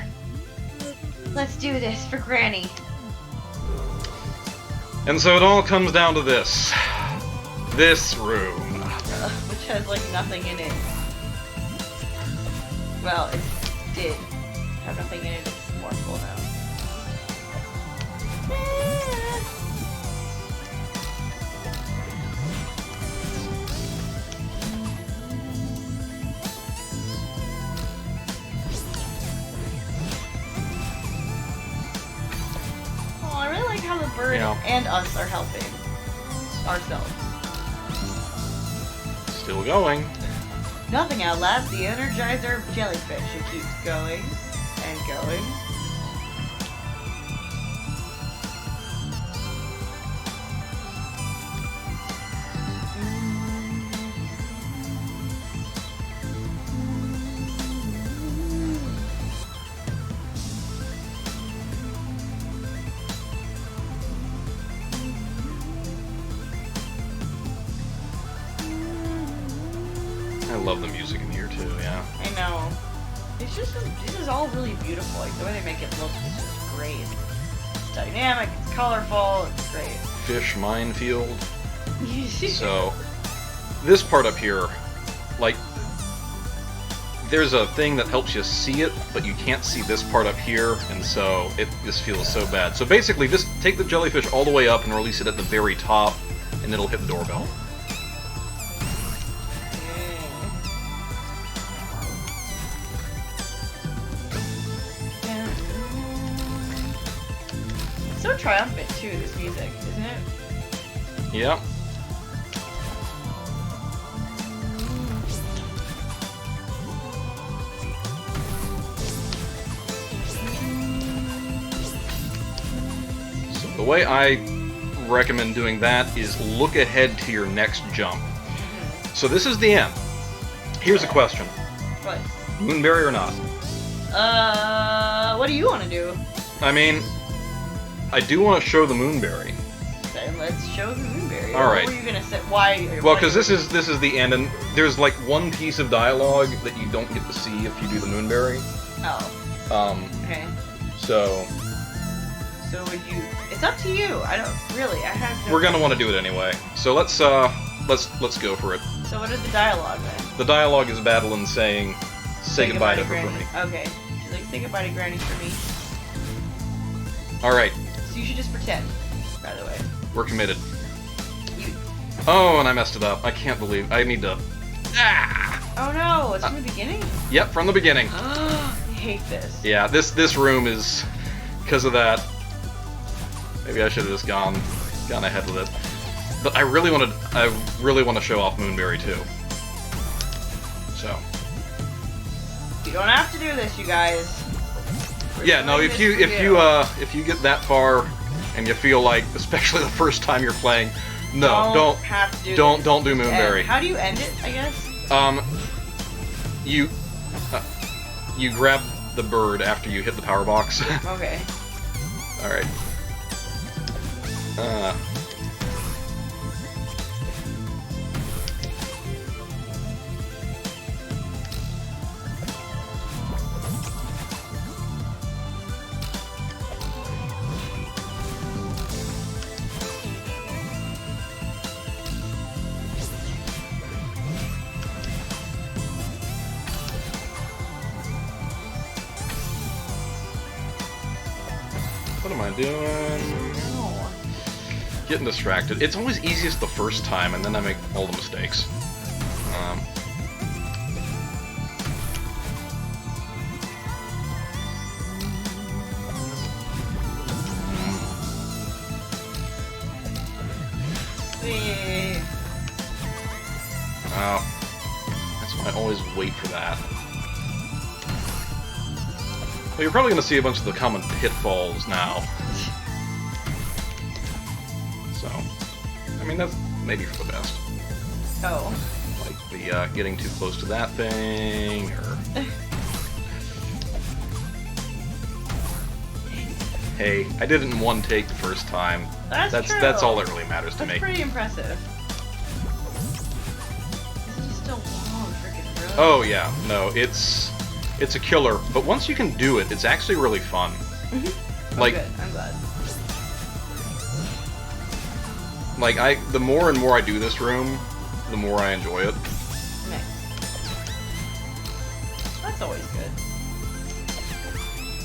Let's do this for Granny. And so it all comes down to this. This room. Which has like nothing in it. Well, it did have nothing in it. It's more full now. Oh, I really like how the bird Yeah. and us are helping ourselves. Still going. Nothing outlasts the Energizer jellyfish. It keeps going and going. I love the music in here too, yeah. I know. It's just, this is all really beautiful. Like, the way they make it look is just great. It's dynamic, it's colorful, it's great. Fish minefield. So, this part up here, like, there's a thing that helps you see it, but you can't see this part up here, and so it just feels so bad. So basically, just take the jellyfish all the way up and release it at the very top, and it'll hit the doorbell. It's so triumphant too, this music, isn't it? Yep. So the way I recommend doing that is look ahead to your next jump. So this is the end. Here's a question. What? Moonberry or not? What do you want to do? I mean, I do want to show the Moonberry. Then let's show the Moonberry. All right. What were you gonna say? Why? Well, because this is the end, and there's like one piece of dialogue that you don't get to see if you do the Moonberry. Oh. Okay. So So would you? It's up to you. I don't really. I have. No we're gonna want to do it anyway. So let's go for it. So what is the dialogue then? The dialogue is Madeline saying, "Say goodbye to her Granny. for me." Okay. She's like, say goodbye to Granny for me. All right, So you should just pretend. By the way. we're committed. You. Oh, and I messed it up. I can't believe I need to. Ah! Oh no! It's from the beginning. Yep, from the beginning. I hate this. Yeah, this room is because of that. Maybe I should have just gone ahead with it. But I really want to show off Moonberry too. So. You don't have to do this, you guys. We're Yeah, no. doing If this you for if you get that far, and you feel like, especially the first time you're playing, no, don't have to do don't this. don't do Moonberry. How do you end it? I guess. You grab the bird after you hit the power box. Okay. All right. What am I doing? No. Getting distracted. It's always easiest the first time, and then I make all the mistakes. Oh, that's why I always wait for that. Well, you're probably going to see a bunch of the common pitfalls now. So, I mean, that's maybe for the best. Oh. Like the getting too close to that thing, or... Hey, I did it in one take the first time. That's true. That's all that really matters to me. That's pretty impressive. This is just a long freaking road. Oh yeah, no, it's a killer. But once you can do it, it's actually really fun. Like, good. I'm glad. Like the more and more I do this room, the more I enjoy it. Nice. That's always good.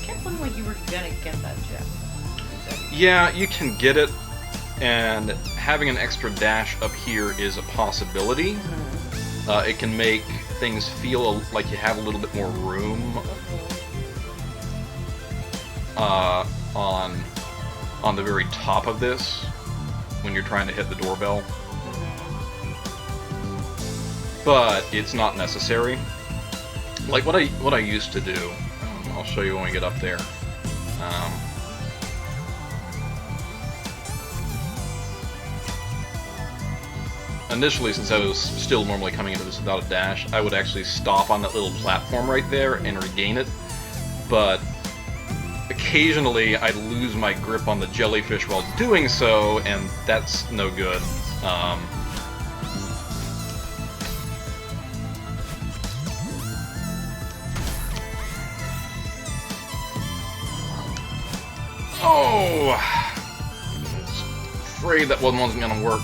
Kept looking like you were gonna get that gem. Yeah, you can get it, and having an extra dash up here is a possibility. It can make things feel like you have a little bit more room on the very top of this when you're trying to hit the doorbell. But it's not necessary. Like what I used to do, I'll show you when we get up there. Initially, since I was still normally coming into this without a dash, I would actually stop on that little platform right there and regain it. But occasionally, I'd lose my grip on the jellyfish while doing so, and that's no good. Oh! I was afraid that one wasn't gonna work.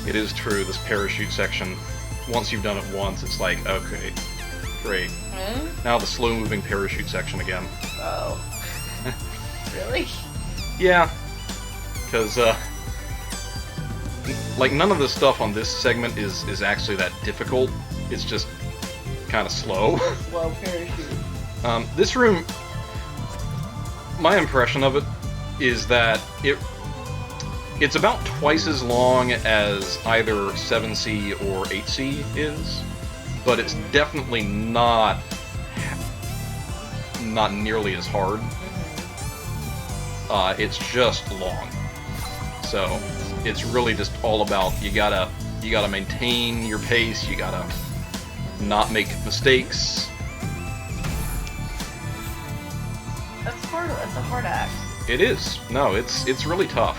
It is true, this parachute section, once you've done it once, it's like, okay, great. Now the slow-moving parachute section again. Oh. Really? Yeah, because, like, none of the stuff on this segment is actually that difficult. It's just kind of slow. Slow parachute. This room, my impression of it is that it's about twice as long as either 7C or 8C is, but it's definitely not nearly as hard. It's just long. So it's really just all about you gotta maintain your pace, you gotta not make mistakes. That's a hard act. It is. No, it's really tough.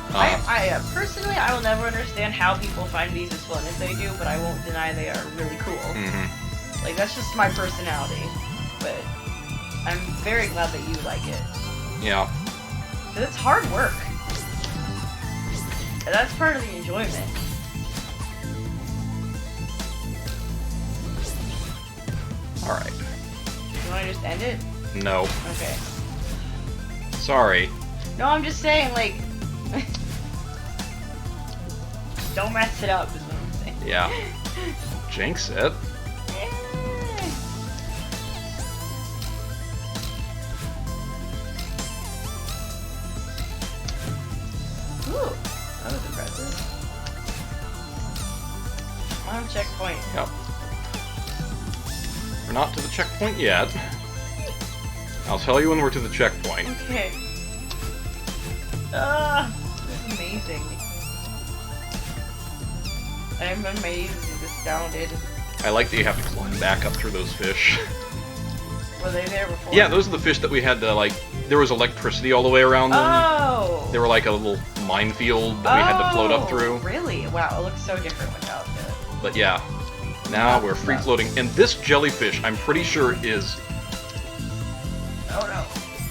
I personally, I will never understand how people find these as fun as they do, but I won't deny they are really cool. Like, that's just my personality. But I'm very glad that you like it. Yeah. Because it's hard work. And that's part of the enjoyment. Alright. You want to just end it? No. Okay. Sorry. No, I'm just saying, like... don't mess it up, is what I'm saying. Yeah. Jinx it. Ooh, that was impressive. Come on, checkpoint. Yep. We're not to the checkpoint yet. I'll tell you when we're to the checkpoint. Okay. This is amazing. I'm amazed at this astounded. I like that you have to climb back up through those fish. Were they there before? Yeah, those are the fish that we had to, like, there was electricity all the way around them. Oh! They were like a little minefield that we had to float up through. Really? Wow, it looks so different without it. But yeah, now we're free floating. And this jellyfish, I'm pretty sure is... Oh no.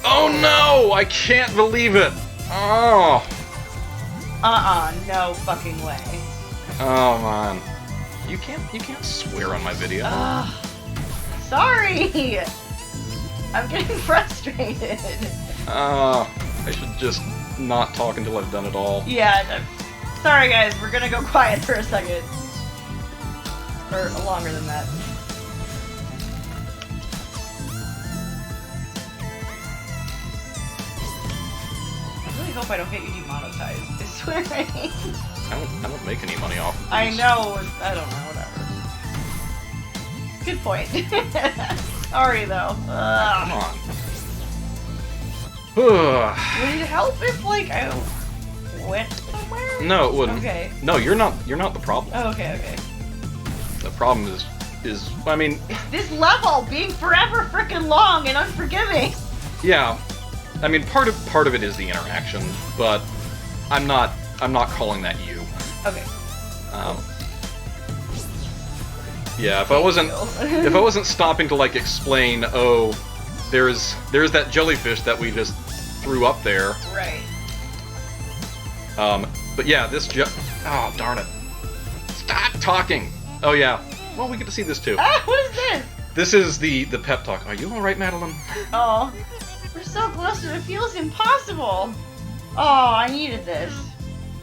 Oh no! I can't believe it! Oh! No fucking way. Oh man. You can't swear on my video. Sorry! I'm getting frustrated. I should just not talk until I've done it all. Yeah, sorry guys, we're gonna go quiet for a second. Or longer than that. I really hope I don't get you demonetized. I swear. I don't make any money off of these. I know, I don't know, whatever. Good point. Sorry though. Come on. Would it help if, like, I went somewhere? No, it wouldn't. Okay. No, you're not the problem. Oh, okay. The problem is I mean, It's this level being forever freaking long and unforgiving. yeah. I mean, part of it is the interaction, but I'm not calling that you. Okay. Yeah, if I wasn't stopping to like explain, oh, there's that jellyfish that we just threw up there. Right. But yeah, oh darn it. Stop talking. Oh yeah. Well, we get to see this too. Ah, what is this? This is the pep talk. Are you all right, Madeline? Oh, we're so close and it feels impossible. Oh, I needed this.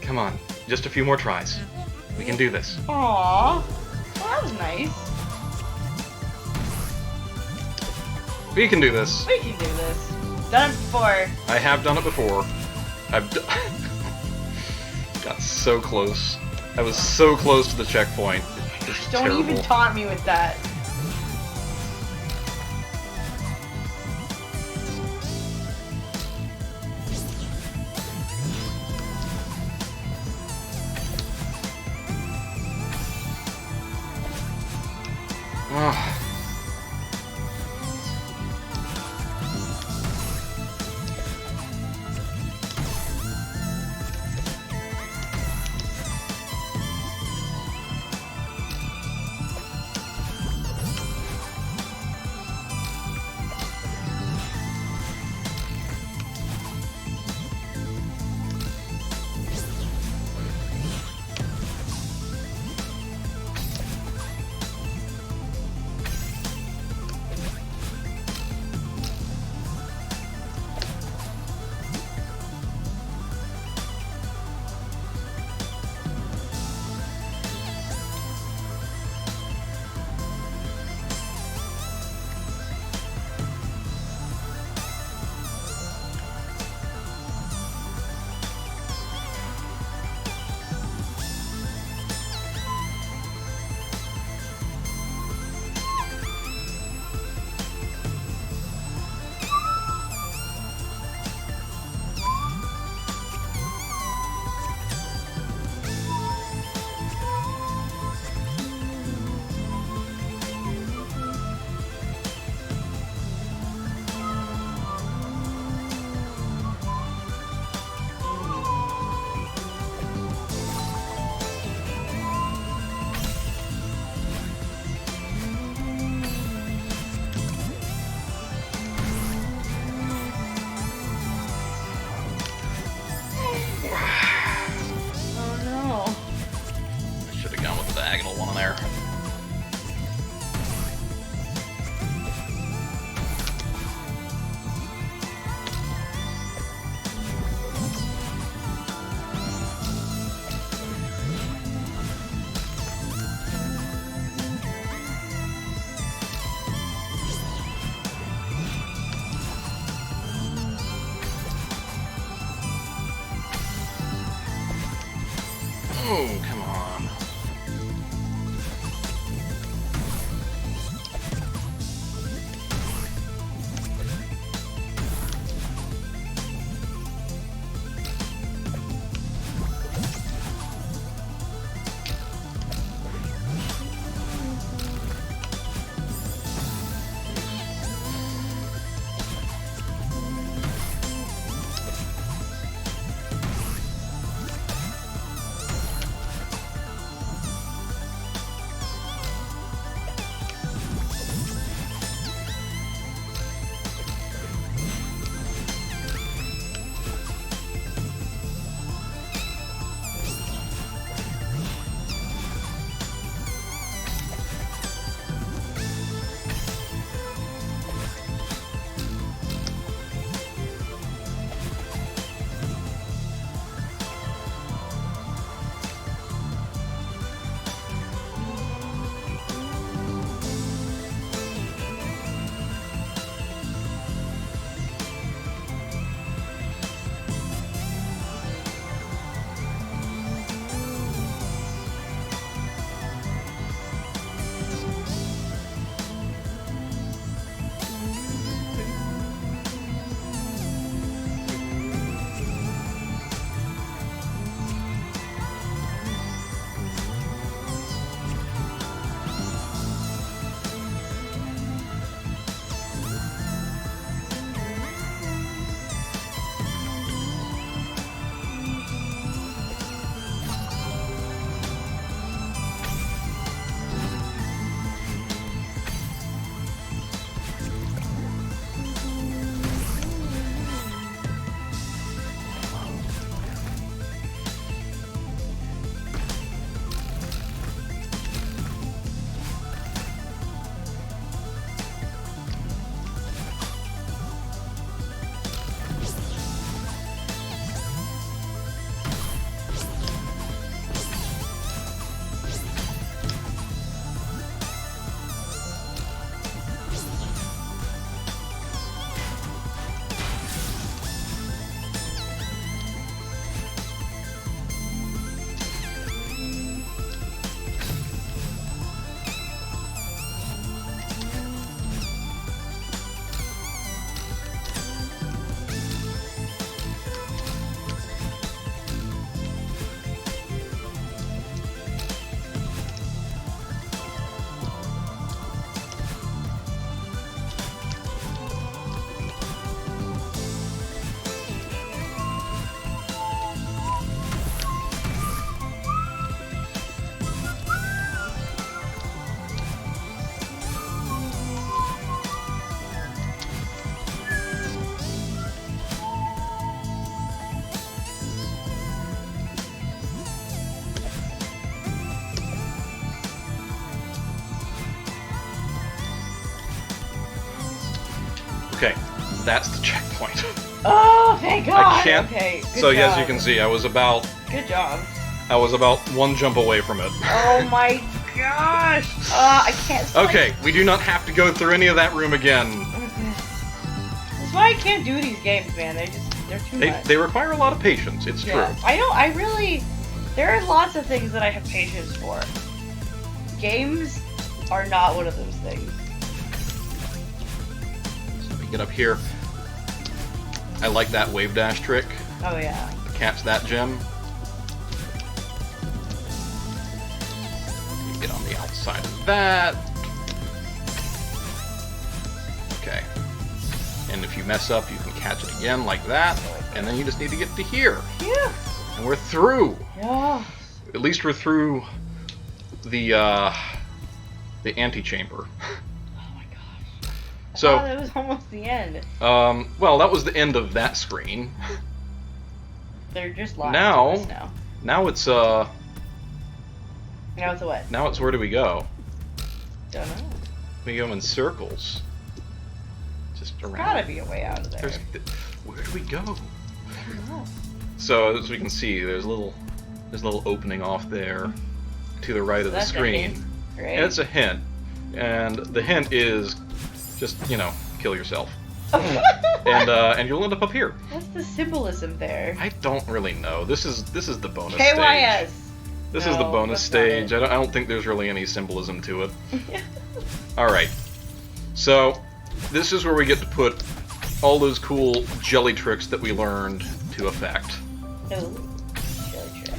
Come on, just a few more tries. We can do this. Aw. Well, that was nice. We can do this. We can do this. Done it before. I have done it before. Got so close. I was so close to the checkpoint. It's Don't terrible. even taunt me with that. Ah. Oh no. I should have gone with the diagonal one there. Oh, come on. Okay, that's the checkpoint. Oh, thank God! I can't. Okay, good So job. as you can see, I was about Good job. one jump away from it. Oh my gosh! I can't. Okay, we do not have to go through any of that room again. That's why I can't do these games, man. They're too much. They require a lot of patience. It's true. I really. There are lots of things that I have patience for. Games are not one of those things. So let me get up here. I like that wave dash trick. Oh yeah. Catch that gem. You get on the outside of that. Okay. And if you mess up, you can catch it again like that. And then you just need to get to here. Yeah. And we're through. Yeah. At least we're through the antechamber. Oh my gosh. So that was almost the end. well, that was the end of that screen. They're just lying Now- to us now. Now it's Now it's a what? now it's where do we go? Don't know. We go in circles. Just There's around. gotta be a way out of there. Where do we go? I don't know. So as we can see, there's a little opening off there to the right of the That's a screen. hint, right? And it's a hint. And the hint is just, kill yourself. and you'll end up here. What's the symbolism there? I don't really know. This is the bonus KYS. stage. This is the No, bonus that's not stage. it. I don't think there's really any symbolism to it. Alright. So, this is where we get to put all those cool jelly tricks that we learned to effect. Ooh, jelly trick.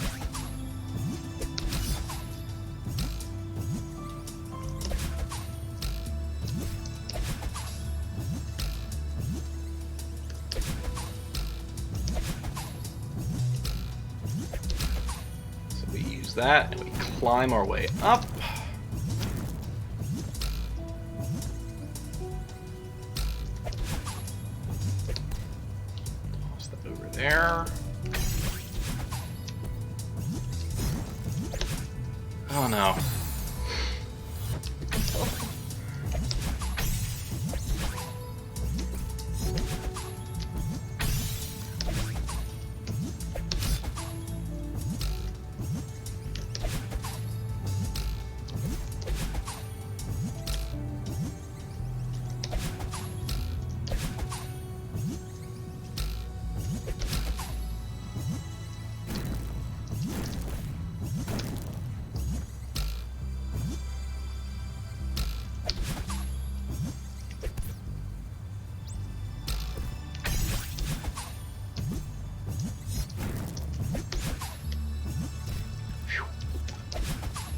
So we use that and we climb our way up. Toss that over there. Oh no.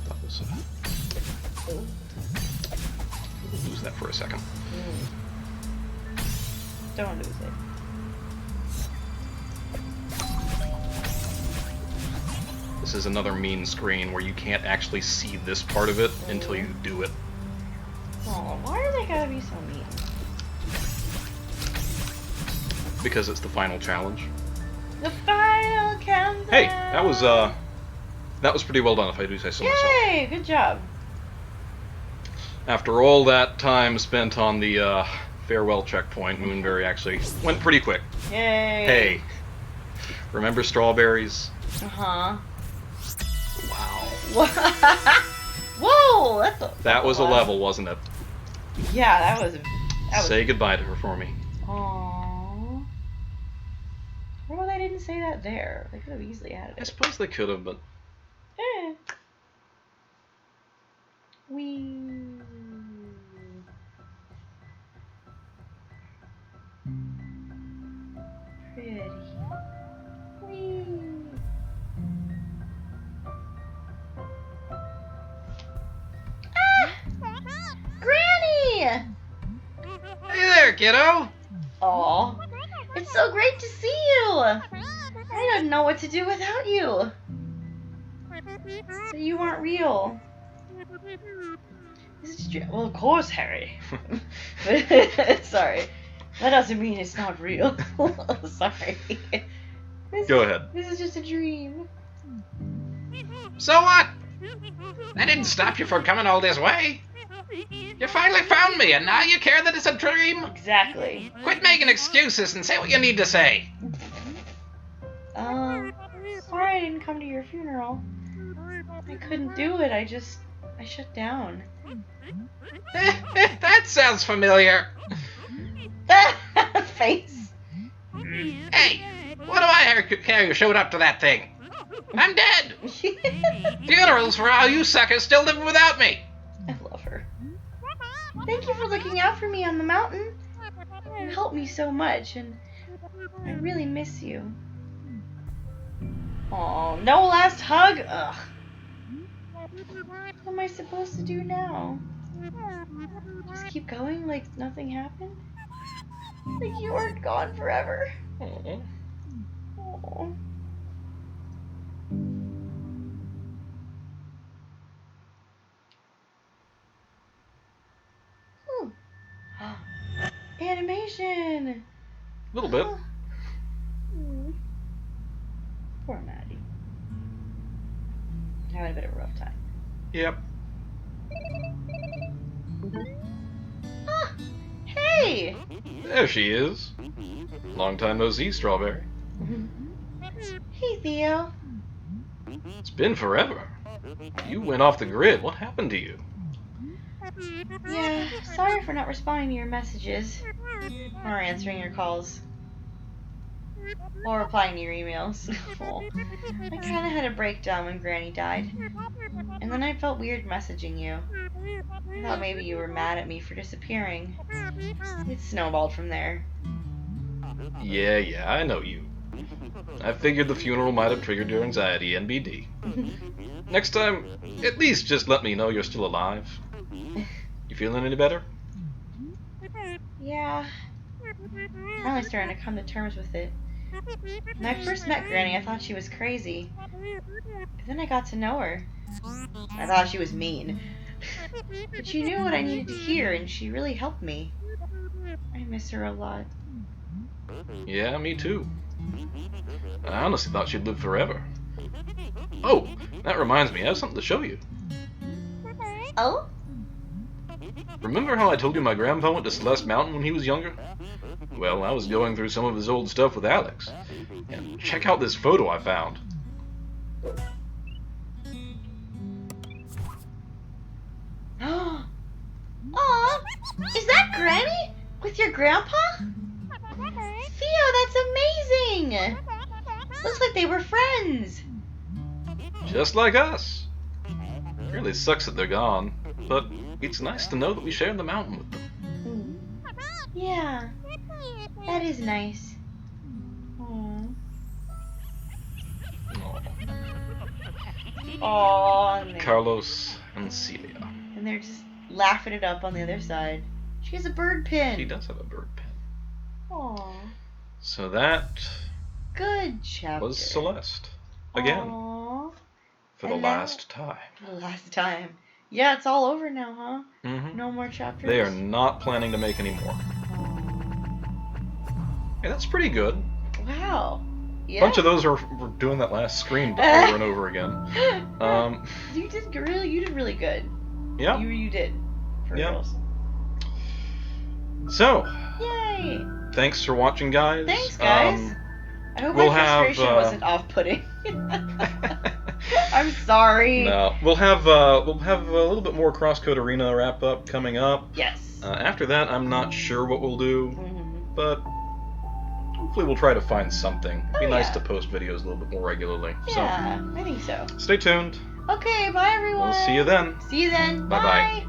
That was lose that for a second. Don't lose it. This is another mean screen where you can't actually see this part of it until you do it. Oh, why are they gotta be so mean? Because it's the final challenge. The final countdown! Hey, that was pretty well done if I do say so myself. Yay! Good job. After all that time spent on the farewell checkpoint, Moonberry actually went pretty quick. Yay! Hey, remember strawberries? Uh-huh. Wow. Whoa! That was a level, wasn't it? Yeah, that was. Say goodbye to her for me. Aww. Well, they didn't say that there. They could have easily added I it. suppose they could have, but Eh. Wee. Pretty. Wee. Ah! Granny! hey there, kiddo. Aw. It's so great to see you! I didn't know what to do without you. So you aren't real. Is it just well, of course, Harry. Sorry. That doesn't mean it's not real. Sorry. Go ahead. This is just a dream. So what? That didn't stop you from coming all this way. You finally found me, and now you care that it's a dream? Exactly. Quit making excuses and say what you need to say. Sorry I didn't come to your funeral. I couldn't do it. I shut down. That sounds familiar. Face. Hey, what do I care you showed up to that thing? I'm dead. Funerals for all you suckers still living without me. I love her. Thank you for looking out for me on the mountain. You helped me so much, and I really miss you. Oh, no last hug? Ugh. What am I supposed to do now? Just keep going like nothing happened? Like you weren't gone forever? Aww. Oh. Animation! A little bit. Poor Maddie. Having a bit of a rough time. Yep. Ah, hey! There she is. Long time no see, Strawberry. Hey, Theo. It's been forever. You went off the grid. What happened to you? Yeah, sorry for not responding to your messages. Or answering your calls. Or replying to your emails. Oh, I kinda had a breakdown when Granny died. And then I felt weird messaging you. I thought maybe you were mad at me for disappearing. It snowballed from there. Yeah, I know you. I figured the funeral might have triggered your anxiety, NBD. Next time, at least just let me know you're still alive. You feeling any better? Yeah. Finally starting to come to terms with it. When I first met Granny, I thought she was crazy. But then I got to know her. I thought she was mean. But she knew what I needed to hear, and she really helped me. I miss her a lot. Yeah, me too. I honestly thought she'd live forever. Oh, that reminds me, I have something to show you. Oh? Remember how I told you my grandpa went to Celeste Mountain when he was younger? Well, I was going through some of his old stuff with Alex. And check out this photo I found. Aw, is that Granny? With your grandpa? Theo, that's amazing! Looks like they were friends. Just like us. It really sucks that they're gone, but it's nice to know that we shared the mountain with them. Yeah, that is nice. Aww. Aww. Carlos and Celia. And they're just laughing it up on the other side. She has a bird pin. She does have a bird pin. Aww. So that Good chapter. was Celeste. Again. Aww. For the last time. For the last time. Yeah, it's all over now, huh? Mm-hmm. No more chapters? They are not planning to make any more. Hey, that's pretty good. Wow. Yeah. A bunch of those were doing that last screen over and over again. You did really good. Yeah. You did. For reals. So. Yay. Thanks for watching, guys. Thanks, guys. I hope my frustration wasn't off-putting. I'm sorry. No, we'll have a little bit more Crosscode Arena wrap up coming up. Yes. After that, I'm not sure what we'll do, but hopefully we'll try to find something. It'd be nice to post videos a little bit more regularly. Yeah, I think so. Stay tuned. Okay, bye everyone. We'll see you then. See you then. Bye-bye. Bye.